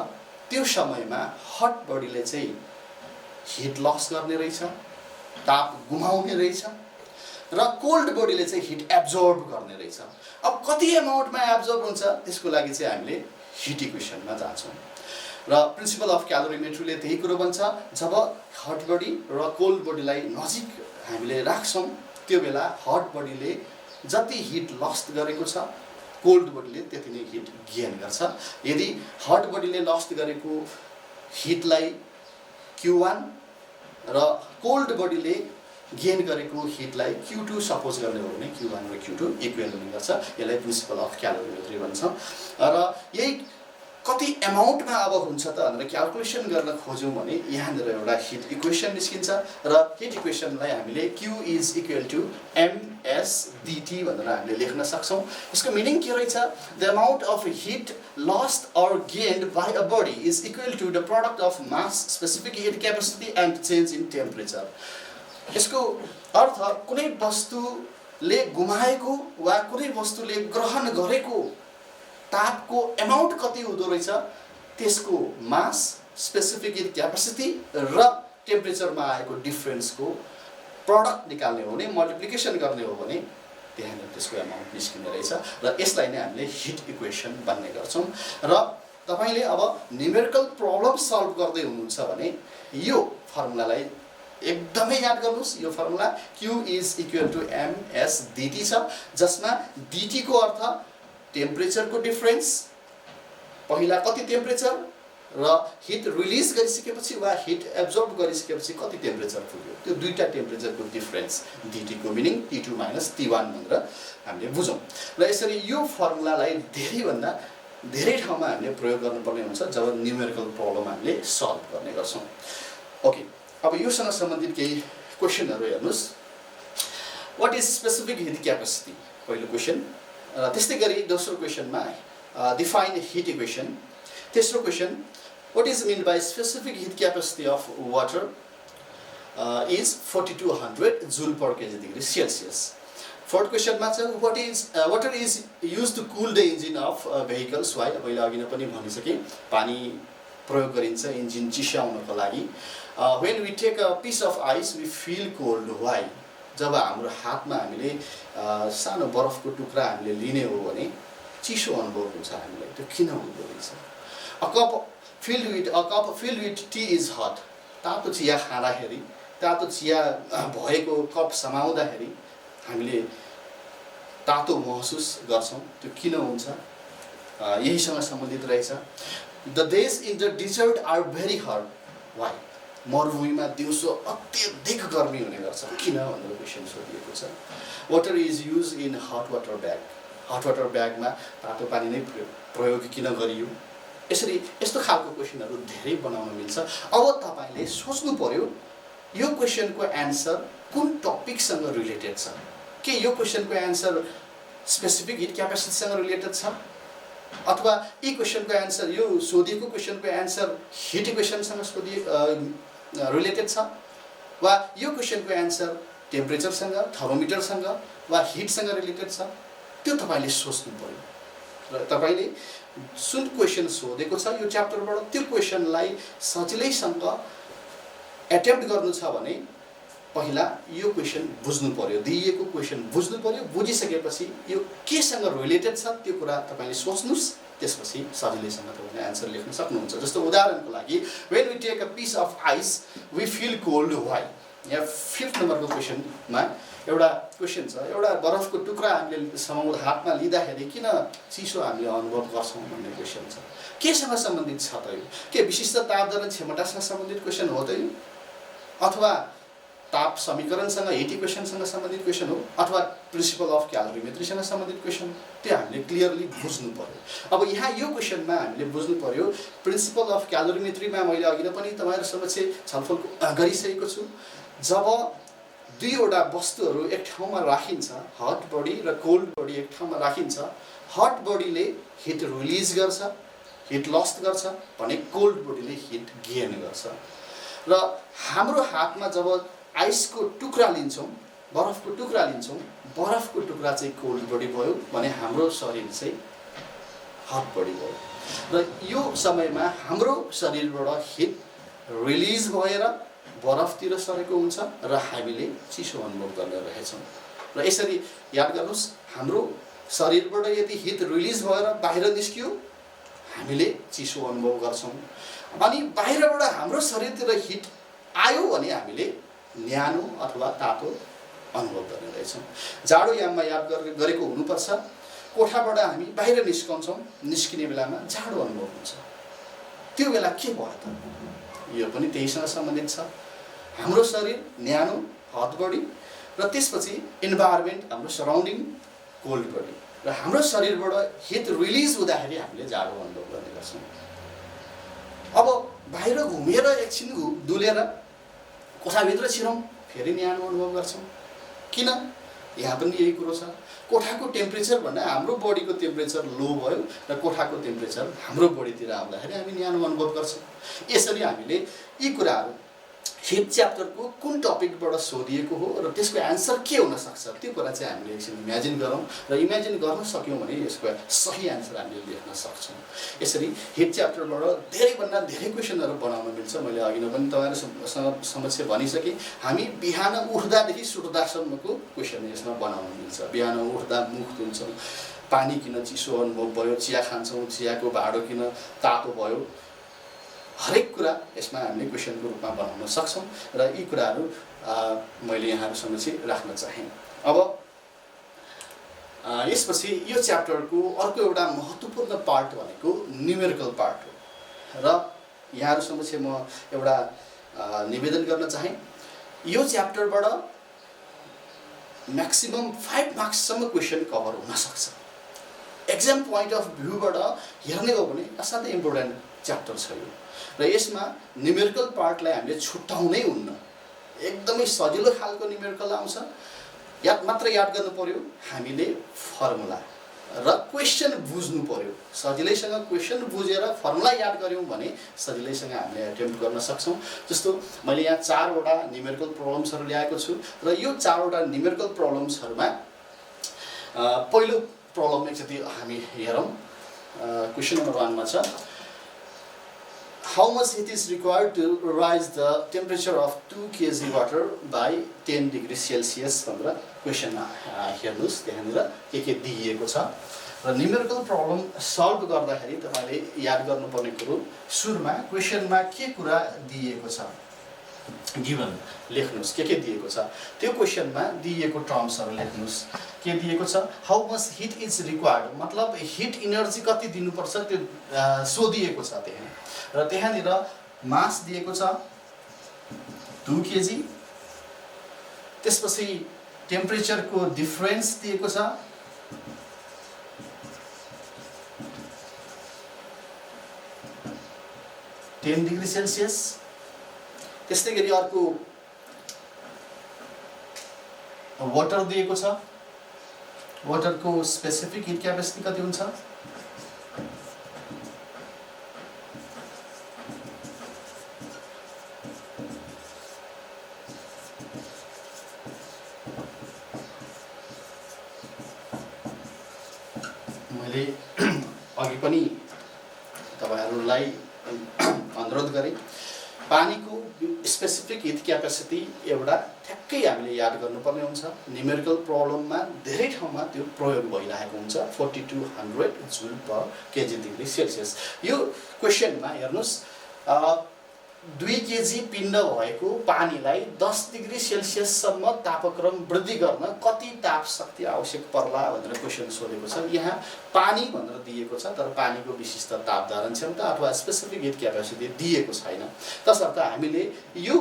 त्यो समयमा हट बडीले चाहिँ हिट लस गर्ने रहेछ, ताप गुमाउने रहेछ, र कोल्ड बडीले चाहिँ हिट एब्जर्ब गर्ने रहेछ। अब कति अमाउन्टमा एब्जर्ब हुन्छ त्यसको लागि चाहिँ हामीले हिट इक्वेसनमा जान्छौँ र प्रिन्सिपल अफ क्यालोरिमेट्रीले त्यही कुरो भन्छ, जब हट बडी र कोल्ड बडीलाई नजिक हामीले राख्छौँ त्यो बेला हट बडीले जति हिट लस्ट गरेको छ कोल्ड बडीले त्यति नै हिट गेन गर्छ। यदि हट बडीले लस्ट गरेको हिटलाई Q1 र कोल्ड बडीले गेन गरेको हिटलाई Q2 सपोज गर्ने हो भने Q1 र Q2 इक्वल हुने गर्छ। यसलाई प्रिन्सिपल अफ क्यालोरिमेट्री भन्छ। र यही कति अमाउन्टमा अब हुन्छ त भनेर क्याल्कुलेसन गर्न खोज्यौँ भने यहाँनिर एउटा हिट इक्वेसन निस्किन्छ र हिट इक्वेसनलाई हामीले Q is equal to ms dt भनेर हामीले लेख्न सक्छौँ। यसको मिनिङ के रहेछ? The amount of heat lost or gained by a body is equal to the product of mass, specific heat capacity and change in temperature. यसको अर्थ कुनै वस्तुले गुमाएको वा कुनै वस्तुले ग्रहण गरेको तापको अमाउन्ट कति हुँदो रहेछ त्यसको मास, स्पेसिफिक हिट क्यापेसिटी र टेम्परेचरमा आएको डिफरेन्सको प्रोडक्ट निकाल्ने हो भने, मल्टिप्लिकेसन गर्ने हो भने त्यहाँनिर त्यसको अमाउन्ट निस्किने रहेछ र यसलाई नै हामीले हिट इक्वेसन भन्ने गर्छौँ। र तपाईले अब न्युमेरिकल प्रब्लम सल्भ गर्दै हुनुहुन्छ भने यो फर्मुलालाई एकदमै याद गर्नुस्। यो formula Q is equal to ms dt छ, जसमा dt को अर्थ टेम्परेचरको डिफरेन्स, पहिला कति टेम्परेचर र हिट रिलिज गरिसकेपछि वा हिट एब्जर्ब गरिसकेपछि कति टेम्परेचर पुग्यो, त्यो दुईटा टेम्परेचरको डिफरेन्स dt को मिनिङ T2 - T1 भनेर हामीले बुझौँ। र यसरी यो फर्मुलालाई धेरैभन्दा धेरै ठाउँमा हामीले प्रयोग गर्नुपर्ने हुन्छ जब न्युमेरिकल प्रब्लम हामीले सल्भ गर्ने गर्छौँ। ओके, अब योसँग सम्बन्धित केही क्वेसनहरू हेर्नुस्। What is specific heat capacity पहिलो क्वेसन, र त्यस्तै गरी दोस्रो क्वेसनमा डिफाइन हिट इक्वेसन। तेस्रो question what is mean by specific heat capacity of water is 4200 joule per KG degree Celsius. Fourth क्वेसनमा चाहिँ water is use to cool the engine of vehicles why. मैले अघि नै पनि भनिसकेँ, पानी प्रयोग गरिन्छ इन्जिन चिसाउनको लागि। When we take a piece of ice we feel cold why. जब हाम्रो हातमा हामीले सानो बरफको टुक्रा हामीले लिने हो भने चिसो अनुभव हुन्छ हामीलाई, त्यो किन हुँदो रहेछ? A cup filled with tea is hot. तातो चिया खाँदाखेरि, तातो चिया भएको कप समाउँदाखेरि हामीले तातो महसुस गर्छौँ, त्यो किन हुन्छ? यहीसँग सम्बन्धित रहेछ। The days in the desert are very hot why. मरुभूमिमा दिउँसो अत्यधिक गर्मी हुने गर्छ, किन भनेर क्वेसन सोधिएको छ। Water is use in hot water bag. Hot water ब्यागमा तातो पानी नै प्रयोग किन गरियो? यसरी यस्तो खालको क्वेसनहरू धेरै बनाउन मिल्छ। अब तपाईले सोच्नु पर्यो यो क्वेसनको एन्सर कुन टपिकसँग रिलेटेड छ। के यो क्वेसनको एन्सर स्पेसिफिक हिट क्यापेसिटीसँग रिलेटेड छ, अथवा यी क्वेसनको एन्सर, यो सोधिएको क्वेसनको एन्सर हिट इक्वेसनसँग रिलेटेड छ, वा यो क्वेसनको एन्सर टेम्परेचरसँग, थर्मोमिटरसँग वा हिटसँग रिलेटेड छ। त्यो तपाईले सोच्नु पर्यो। र तपाईले जुन क्वेसन सोधेको छ यो च्याप्टरबाट त्यो क्वेसनलाई सजिलैसँग एटेम्प्ट गर्नु छ भने पहिला यो क्वेसन बुझ्नु पर्यो, दिएको क्वेसन बुझ्नु पर्यो। बुझिसकेपछि यो केसँग रिलेटेड छ त्यो कुरा तपाईले सोच्नुस्, त्यसपछि सजिलैसँग तपाईले आन्सर लेख्न सक्नुहुन्छ। जस्तो उदाहरणको लागि when we take a piece of ice we feel cold why. यहाँ 5th नम्बरको क्वेसनमा एउटा क्वेसन छ, एउटा बरफको टुक्रा हामीले समाउँदा हातमा लिँदाखेरि किन चिसो हामीले अनुभव गर्छौँ भन्ने क्वेसन छ। केसँग सम्बन्धित छ त यो? के विशिष्ट तापदरण क्षमतासँग सम्बन्धित क्वेसन हो त यो, अथवा ताप समीकरणसँग हिट इक्वेसनसँग सम्बन्धित क्वेसन हो अथवा प्रिन्सिपल अफ क्यालोरिमेट्रीसँग सम्बन्धित क्वेसन हो, त्यो हामीले क्लियरली बुझ्नु पर्यो। अब यहाँ यो क्वेसनमा हामीले बुझ्नु पर्यो प्रिन्सिपल अफ क्यालोरिमेट्रीमा मैले अघि नै पनि तपाईहरु समक्ष छलफल गरिसकेको छु। जब दुईवटा वस्तुहरू एक ठाउँमा राखिन्छ, हट बडी र कोल्ड बडी एक ठाउँमा राखिन्छ, हट बडीले हिट रिलिज गर्छ, हिट लस्ट गर्छ भने कोल्ड बडीले हिट गेन गर्छ। र हाम्रो हातमा जब आइसको टुक्रा लिन्छौँ, बरफको टुक्रा लिन्छौँ, बरफको टुक्रा चाहिँ कोल्ड बडी भयो भने हाम्रो शरीर चाहिँ हट बडी भयो। र यो समयमा हाम्रो शरीरबाट हिट रिलिज भएर बरफतिर सरेको हुन्छ र हामीले चिसो अनुभव गर्ने रहेछौँ। र यसरी याद गर्नुहोस्, हाम्रो शरीरबाट यदि हिट रिलिज भएर बाहिर निस्कियो हामीले चिसो अनुभव गर्छौँ, अनि बाहिरबाट हाम्रो शरीरतिर हिट आयो भने हामीले न्यानो अथवा तातो अनुभव गर्ने रहेछौँ। जाडो याममा याद गरेको हुनुपर्छ, कोठाबाट हामी बाहिर निस्कन्छौँ, निस्किने बेलामा जाडो अनुभव हुन्छ। त्यो बेला के भयो त? यो पनि त्यहीसँग सम्बन्धित छ। हाम्रो शरीर न्यानो हट बडी र त्यसपछि इन्भाइरोमेन्ट हाम्रो सराउन्डिङ कोल्ड बडी, र हाम्रो शरीरबाट हिट रिलिज हुँदाखेरि हामीले जाडो अनुभव गर्ने गर्छौँ। अब बाहिर घुमेर एकछिन डुलेर कोठाभित्र छिरौँ, फेरि न्यानो अनुभव गर्छौँ। किन? यहाँ पनि यही कुरो छ, कोठाको टेम्परेचर भन्दा हाम्रो बडीको टेम्परेचर लो भयो र कोठाको टेम्परेचर हाम्रो बडीतिर आउँदाखेरि हामी न्यानो अनुभव गर्छौँ। यसरी हामीले यी कुराहरू हिट च्याप्टरको कुन टपिकबाट सोधिएको हो र त्यसको एन्सर के हुन सक्छ त्यो कुरा चाहिँ हामीले एकछिन इमेजिन गरौँ, र इमेजिन गर्न सक्यौँ भने यसको सही एन्सर हामीले लेख्न सक्छौँ। यसरी हिट च्याप्टरबाट धेरैभन्दा धेरै क्वेसनहरू बनाउन मिल्छ। मैले अघि नै पनि तपाईँहरूसँग समक्ष भनिसकेँ, हामी बिहान उठ्दादेखि सुत्दासम्मको क्वेसन यसमा बनाउन मिल्छ। बिहान उठ्दा मुख धुन्छौँ, पानी किन चिसो अनुभव भयो, चिया खान्छौँ, चियाको भाँडो किन तातो भयो, हरेक कुरा यसमा हामीले क्वेसनको रूपमा बनाउन सक्छौँ। र यी कुराहरू मैले यहाँहरूसँग चाहिँ राख्न चाहेँ। अब यसपछि यो च्याप्टरको अर्को एउटा महत्त्वपूर्ण पार्ट भनेको न्युमेरिकल पार्ट हो, र यहाँहरूसँग चाहिँ म एउटा निवेदन गर्न चाहेँ, यो च्याप्टरबाट म्याक्सिमम 5 मार्क्ससम्म क्वेसन कभर हुन सक्छ। एक्जाम पोइन्ट अफ भ्यूबाट हेर्ने हो भने असाध्यै इम्पोर्टेन्ट च्याप्टर छ यो, र यसमा न्युमेरिकल पार्टलाई हामीले छुट्याउनै हुन्न। एकदमै सजिलो खालको न्युमेरिकल आउँछ, मात्र याद गर्नु पर्यो हामीले फर्मुला र क्वेसन बुझ्नु पर्यो। सजिलैसँग क्वेसन बुझेर फर्मुला याद गऱ्यौँ भने सजिलैसँग हामीले एटेम्प्ट गर्न सक्छौँ। जस्तो मैले यहाँ 4वटा न्युमेरिकल प्रब्लम्सहरू ल्याएको छु, र यो 4वटा न्युमेरिकल प्रब्लम्सहरूमा पहिलो प्रब्लम एकचोटि हामी हेरौँ। क्वेसन नम्बर 1 मा छ, how much heat is required to rise the temperature of 2 kg water by 10 degrees Celsius भनेर क्वेसन हेर्नुस्, त्यहाँनिर के दिएको छ। र न्युमेरिकल प्रब्लम सल्भ गर्दाखेरि तपाईले याद गर्नुपर्ने कुरो, सुरुमा क्वेसनमा के कुरा दिएको छ गिवन लेख्नुस्, के दिएको छ त्यो क्वेसनमा दिएको टर्म्सहरू लेख्नुस्। के दिएको छ, how much heat is required, मतलब हिट इनर्जी कति दिनुपर्छ त्यो सोधिएको छ त्यहाँ, र त्यहाँनिर मास दिएको छ 2 केजी, त्यसपछि टेम्परेचरको डिफरेन्स दिएको छ, टेन डिग्री सेल्सियस। त्यस्तै गरी अर्को वाटर दिएको छ, वाटरको स्पेसिफिक हिट क्यापेसिटी कति हुन्छ, मैले अघि पनि तपाईहरुलाई अनुरोध गरेँ, पानीको स्पेसिफिक हिट क्यापेसिटी एउटा ठ्याक्कै हामीले याद गर्नुपर्ने हुन्छ। न्युमेरिकल प्रब्लममा धेरै ठाउँमा त्यो प्रयोग भइरहेको हुन्छ, 4200 joule per KG degree Celsius. यो क्वेसनमा हेर्नुस्, 2 केजी पिण्ड भएको पानीलाई 10 डिग्री सेल्सियससम्म तापक्रम वृद्धि गर्न कति ताप शक्ति आवश्यक पर्ला भनेर क्वेसन सोधेको छ। यहाँ पानी भनेर दिएको छ, तर पानीको विशिष्ट ताप धारण क्षमता अथवा स्पेसिफिक हिट क्यापेसिटी दिएको छैन। तसर्थ हामीले यो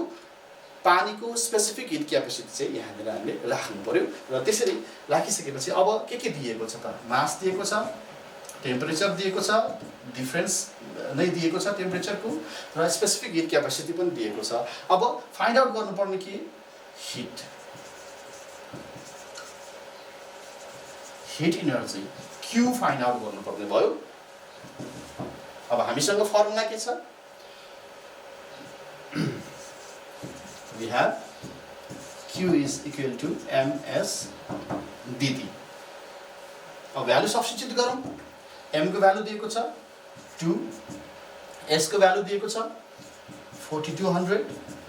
पानीको स्पेसिफिक हिट क्यापेसिटी चाहिँ यहाँनिर हामीले राख्नु पर्यो र त्यसरी राखिसकेपछि अब के दिएको छ त मास दिएको छ टेम्परेचर दिएको छ डिफरेन्स नै दिएको छ टेम्परेचरको र स्पेसिफिक हिट क्यापेसिटी पनि दिएको छ अब फाइन्ड आउट गर्नुपर्ने के hit energy Q find out गर्नुपर्ने भयो अब हामीसँग फर्मुला के छ we have Q is equal to ms dt अब भ्यालु सब्स्टिट्युट गरौँ m को भ्यालु दिएको छ 2 s को भ्यालु दिएको छ 4200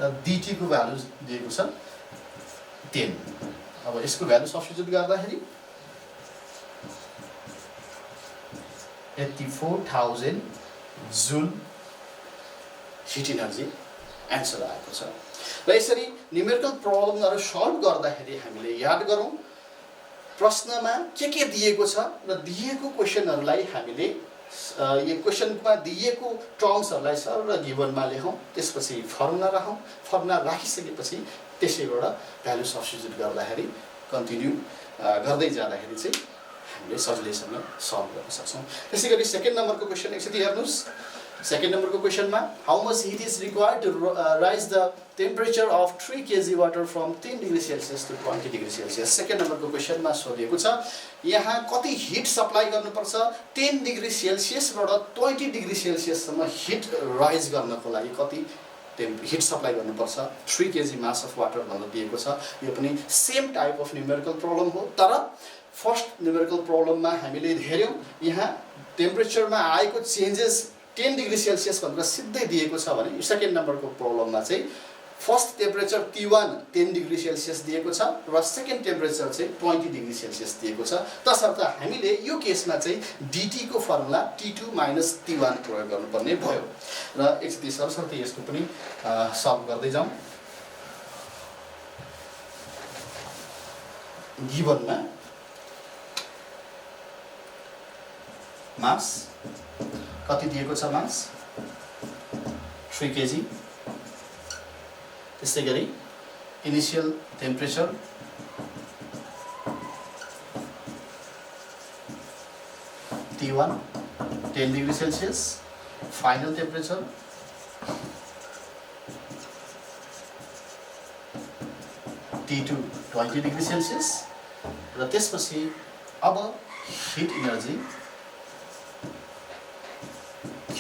र dt को भ्यालु दिएको छ 10 अब यसको भ्यालु सब्स्टिट्युट गर्दाखेरि 84,000 जूल हिट एनर्जी एन्सर आएको छ र यसरी न्युमेरिकल प्रब्लमहरु सल्भ गर्दाखेरि हामीले याद गरौँ प्रश्नमा के दिएको छ र दिएको क्वेशनहरुलाई हामीले यो क्वेशनमा दिएको टर्म्सहरुलाई सरल र गिभनमा लेखौं त्यसपछि फर्मुला राखौं फर्मुला राखिसकेपछि त्यसैबाट भ्यालु सब्स्टिट्युट गर्दाखेरि कन्टिन्यू गर्दै जाँदाखेरि चाहिँ हामीले सजिलैसँग सल्भ गर्न सक्छौं त्यसैगरी सेकेन्ड नम्बरको क्वेशन एकचोटी हेर्नुस् सेकेन्ड नम्बरको क्वेशनमा how much heat is required to raise the temperature of 3 kg water from 10 degree Celsius to 20 degree Celsius second नम्बरको क्वेशनमा सोधिएको छ यहाँ कति हिट सप्लाई गर्नुपर्छ 10 डिग्री सेल्सियसबाट 20 डिग्री सेल्सियससम्म हिट राइज गर्नको लागि कति हिट सप्लाई गर्नुपर्छ 3 kg मास अफ वाटर भनेर दिएको छ यो पनि same type of numerical problem हो तर फर्स्ट न्युमेरिकल प्रब्लममा हामीले हेर्यौं यहाँ टेम्परेचरमा आएको चेन्जेस 10 डिग्री सेल्सियस भनेर सिधै दिएको छ भने सेकेन्ड नम्बरको प्रब्लममा चाहिँ first temperature T1 10 degree Celsius दिएको छ र सेकेन्ड टेम्परेचर चाहिँ 20 डिग्री सेल्सियस दिएको छ तसर्थ हामीले यो केसमा चाहिँ dt को फर्मुला T2 - T1 प्रयोग गर्नुपर्ने भयो र एकचोटी सरसर्ती यसको पनि सल्भ गर्दै जाउँ गिभनमा मास कति दिएको छ मास 3 kg त्यसै गरी initial temperature T1 10 degree Celsius final temperature T2 20 degree Celsius र त्यसपछि अब hit energy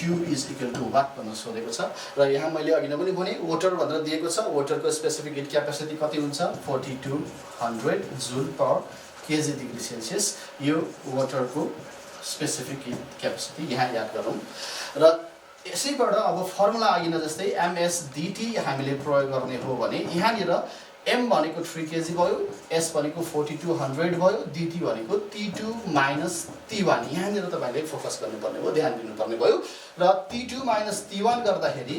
Q is equal to what भनेर सोधेको छ र यहाँ मैले अघि नै पनि भने वाटर भनेर दिएको छ वाटरको स्पेसिफिक हिट क्यापेसिटी कति हुन्छ 4200 जूल पर केजी डिग्री सेल्सियस यो वाटरको स्पेसिफिक हिट क्यापेसिटी यहाँ याद गरौँ र यसैबाट अब फर्मुला अघि नै जस्तै ms dt हामीले प्रयोग गर्ने हो भने यहाँनिर m भनेको 3 kg भयो s भनेको 4200 भयो dt भनेको T2 - T1 यहाँनिर तपाईले फोकस गर्नुपर्ने हो ध्यान दिनुपर्ने भयो र T2 - T1 गर्दाखेरि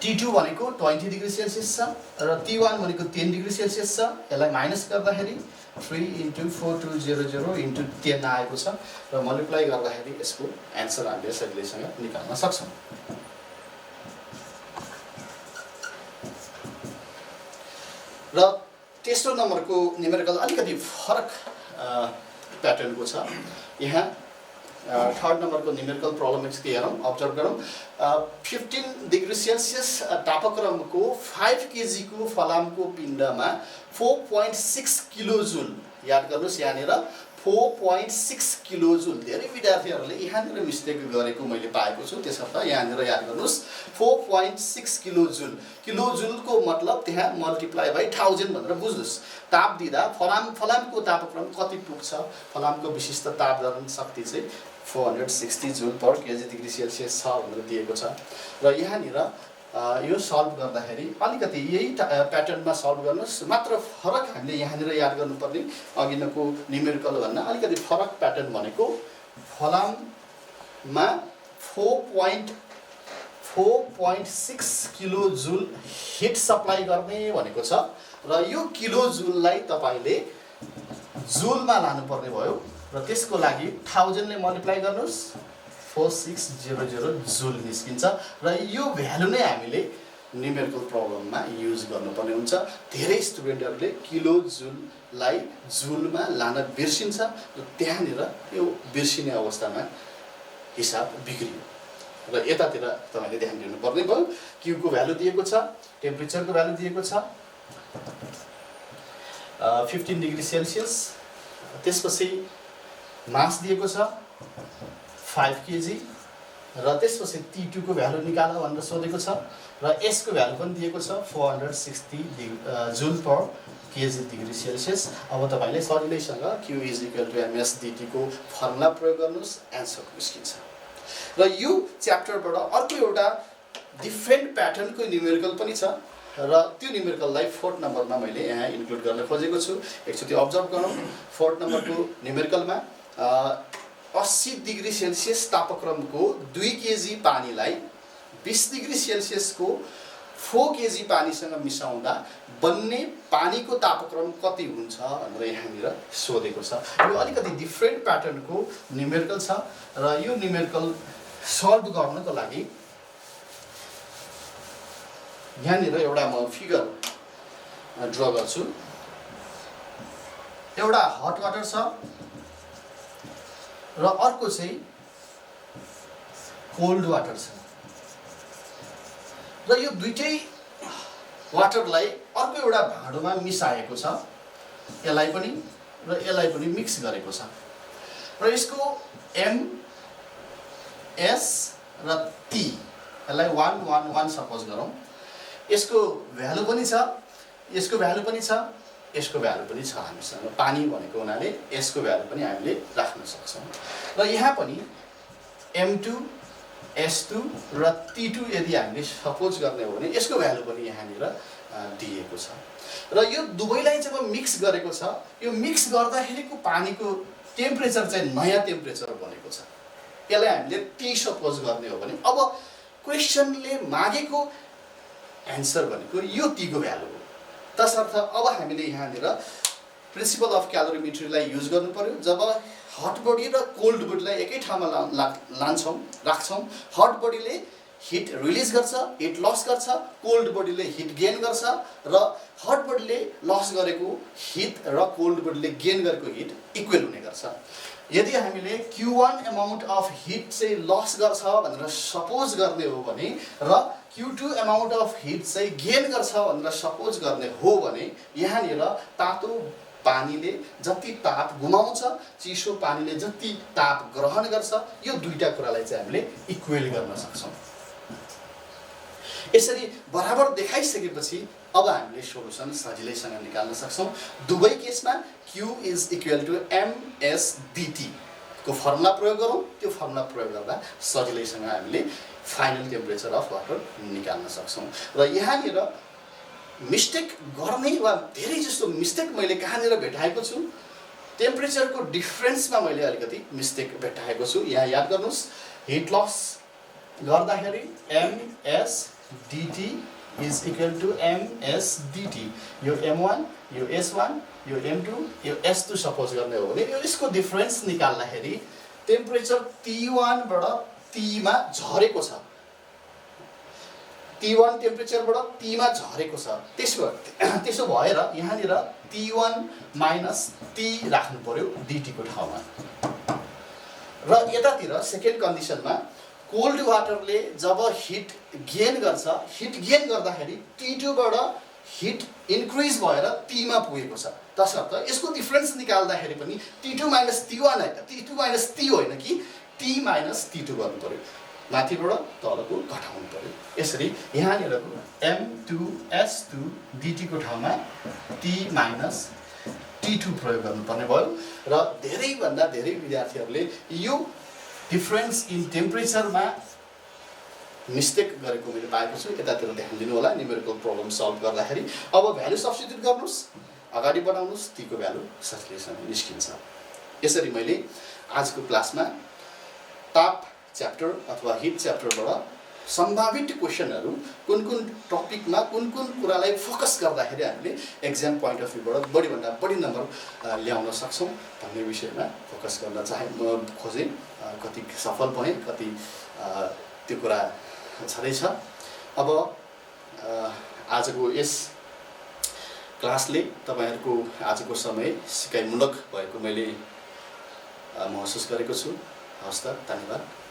T2 भनेको 20 डिग्री सेल्सियस छ र T1 भनेको 10 डिग्री सेल्सियस छ यसलाई माइनस गर्दाखेरि 3 * 4200 * 10 आएको छ र मल्टिप्लाई गर्दाखेरि यसको आन्सर हामीले सजिलैसँग निकाल्न सक्छौं र तेस्रो नम्बरको न्युमेरिकल अलिकति फरक प्याटर्नको छ यहाँ थर्ड नम्बरको न्युमेरिकल प्रब्लम एकचोटि हेरौँ अब्जर्भ गरौँ 15 डिग्री सेल्सियस तापक्रमको 5 kg को फलामको पिण्डमा 4.6 किलो जूल याद गर्नुस् यहाँनिर 4.6 किलो जूल धेरै विद्यार्थीहरूले यहाँनिर मिस्टेक गरेको मैले पाएको छु त्यसर्थ यहाँनिर याद गर्नुस् 4.6 किलो जुलको मतलब त्यहाँ मल्टिप्लाई बाइ 1000 भनेर बुझ्नुस् ताप दिदा फलामको तापक्रम कति पुग्छ फलामको विशिष्ट ताप धारण शक्ति चाहिँ 460 जूल पर केजी डिग्री सेल्सियस छ भनेर दिएको छ र यहाँनिर यो सल्भ गर्दाखेरि अलिकति यही प्याटर्नमा सल्भ गर्नुस् मात्र फरक हामीले यहाँनिर याद गर्नुपर्ने अघिनको न्युमेरिकल भन्दा अलिकति फरक प्याटर्न भनेको फलाममा 4.6 किलो जूल हिट सप्लाई गर्ने भनेको छ र यो किलो जूललाई तपाईले जूलमा लानुपर्ने भयो र त्यसको लागि 1000 ले मल्टिप्लाई गर्नुस् 4600 जूल निस्किन्छ र यो भ्यालु नै हामीले न्युमेरिकल प्रब्लममा युज गर्नुपर्ने हुन्छ। धेरै स्टुडेन्टहरूले किलो जुललाई जुलमा लान बिर्सिन्छ र त्यहाँनिर यो बिर्सिने अवस्थामा हिसाब बिग्रियो र यतातिर तपाईले ध्यान दिनुपर्ने भयो। क्यूको भ्यालु दिएको छ, टेम्परेचरको भ्यालु दिएको छ 15 डिग्री सेल्सियस, त्यसपछि मास दिएको छ 5 केजी र त्यसपछि T2 को भ्यालु निकाल भनेर सोधेको छ र S को भ्यालु पनि दिएको छ 460 joule per KG degree Celsius. अब तपाईले सजिलैसँग Q = ms dt को फर्मुला प्रयोग गर्नुस्, एन्सर निस्किन्छ। र यो च्याप्टरबाट अर्को एउटा डिफरेन्ट प्याटर्नको न्युमेरिकल पनि छ र त्यो न्युमेरिकललाई 4th नम्बरमा मैले यहाँ इन्क्लुड गर्न खोजेको छु। एकचोटि अब्जर्भ गरौँ। 4th नम्बरको न्युमेरिकलमा 80 डिग्री सेल्सियस तापक्रमको 2 केजी पानीलाई 20 डिग्री सेल्सियसको 4 केजी पानीसँग मिसाउँदा बन्ने पानीको तापक्रम कति हुन्छ भनेर यहाँनिर सोधेको छ। यो अलिकति डिफरेन्ट प्याटर्नको न्युमेरिकल छ र यो न्युमेरिकल सल्भ गर्नको लागि यहाँनिर एउटा म फिगर ड्र गर्छु। एउटा हट वाटर छ र अर्को चाहिँ कोल्ड वाटर छ र यो दुईटै वाटरलाई अर्को एउटा भाँडोमा मिसाएको छ। यसलाई पनि मिक्स गरेको छ र यसको M S र T यसलाई 1 1 1 सपोज गरौँ। यसको भ्यालु पनि छ, यसको भ्यालु पनि छ, यसको भ्यालु पनि छ। हामीसँग पानी भनेको हुनाले यसको भ्यालु पनि हामीले राख्न सक्छौँ र यहाँ पनि M2 S2 र T2 यदि हामीले सपोज गर्ने हो भने यसको भ्यालु पनि यहाँनिर दिएको छ र यो दुवैलाई जब मिक्स गरेको छ, यो मिक्स गर्दाखेरिको पानीको टेम्परेचर चाहिँ नयाँ टेम्परेचर बनेको छ। यसलाई हामीले T सपोज गर्ने हो भने अब क्वेसनले मागेको एन्सर भनेको यो T को भ्यालु हो। तसर्थ अब हामीले यहाँनिर प्रिन्सिपल अफ क्यालोरिमेट्रीलाई युज गर्नु पर्यो। जब हट बडी र कोल्ड बडीलाई एकै ठाउँमा लान्छौँ राख्छौँ, हट बडीले हिट रिलिज गर्छ, हिट लस गर्छ, कोल्ड बडीले हिट गेन गर्छ र हट बडीले लस गरेको हिट र कोल्ड बडीले गेन गरेको हिट इक्वल हुने गर्छ। यदि हामीले Q1 अमाउन्ट अफ हिट चाहिँ लस गर्छ भनेर सपोज गर्ने हो भने र Q2 अमाउन्ट अफ हिट चाहिँ गेन गर्छ भनेर सपोज गर्ने हो भने यहाँनिर तातो पानीले जति ताप गुमाउँछ, चिसो पानीले जति ताप ग्रहण गर्छ, यो दुईटा कुरालाई चाहिँ हामीले इक्वल गर्न सक्छौँ। यसरी बराबर देखाइसकेपछि अब हामीले सोलुसन सजिलैसँग निकाल्न सक्छौँ। दुवै केसमा Q = ms dt को फर्मुला प्रयोग गरौँ। त्यो फर्मुला प्रयोग गर्दा सजिलैसँग हामीले फाइनल टेम्परेचर अफ वाटर निकाल्न सक्छौँ। र यहाँनिर मिस्टेक गर्ने वा धेरै जस्तो मिस्टेक मैले कहाँनिर भेटाएको छु, टेम्परेचरको डिफरेन्समा मैले अलिकति मिस्टेक भेटाएको छु। यहाँ याद गर्नुहोस्, हिट लस गर्दाखेरि ms dt = ms dt। यो M1, यो S1, यो M2, यो S2 सपोज गर्ने हो भने यसको डिफरेन्स निकाल्दाखेरि टेम्परेचर T1 बाट T मा झरेको छ, T1 टेम्परेचरबाट T मा झरेको छ। त्यसो भएर यहाँनिर T1 - T राख्नु पर्यो dt को ठाउँमा। र यतातिर सेकेन्ड कन्डिसनमा कोल्ड वाटरले जब हिट गेन गर्छ, हिट गेन गर्दाखेरि T2 बाट हिट इन्क्रिज भएर T मा पुगेको छ। तसर्थ यसको डिफरेन्स निकाल्दाखेरि पनि T2 - T1 हैन, T2 - T होइन कि T - T2 गर्नु पर्यो। माथिबाट तलको घटाउनु पर्यो। यसरी यहाँनिरको M2S2 dt को ठाउँमा T - T2 प्रयोग गर्नुपर्ने भयो र धेरैभन्दा धेरै विद्यार्थीहरूले यो डिफरेन्स इन टेम्परेचरमा मिस्टेक गरेको मैले पाएको छु। यतातिर ध्यान दिनु होला न्युमेरिकल प्रब्लम सल्भ गर्दाखेरि। अब भ्यालु सब्स्टिट्युट गर्नुस्, अगाडि बढाउनुस्, T को भ्यालु सजिलैसँग निस्किन्छ। यसरी मैले आजको क्लासमा ताप च्याप्टर अथवा हिट च्याप्टरबाट सम्भावित क्वेसनहरू कुन टपिकमा कुन कुरालाई फोकस गर्दाखेरि हामीले एक्जाम पोइन्ट अफ भ्यूबाट बढीभन्दा बढी नम्बर ल्याउन सक्छौँ भन्ने विषयमा फोकस गर्न खोजेँ। कति सफल भएँ, कति त्यो कुरा छँदैछ। अब आजको यस क्लासले तपाईहरुको आजको समय सिकाइमूलक भएको मैले महसुस गरेको छु। हवस् त, धन्यवाद।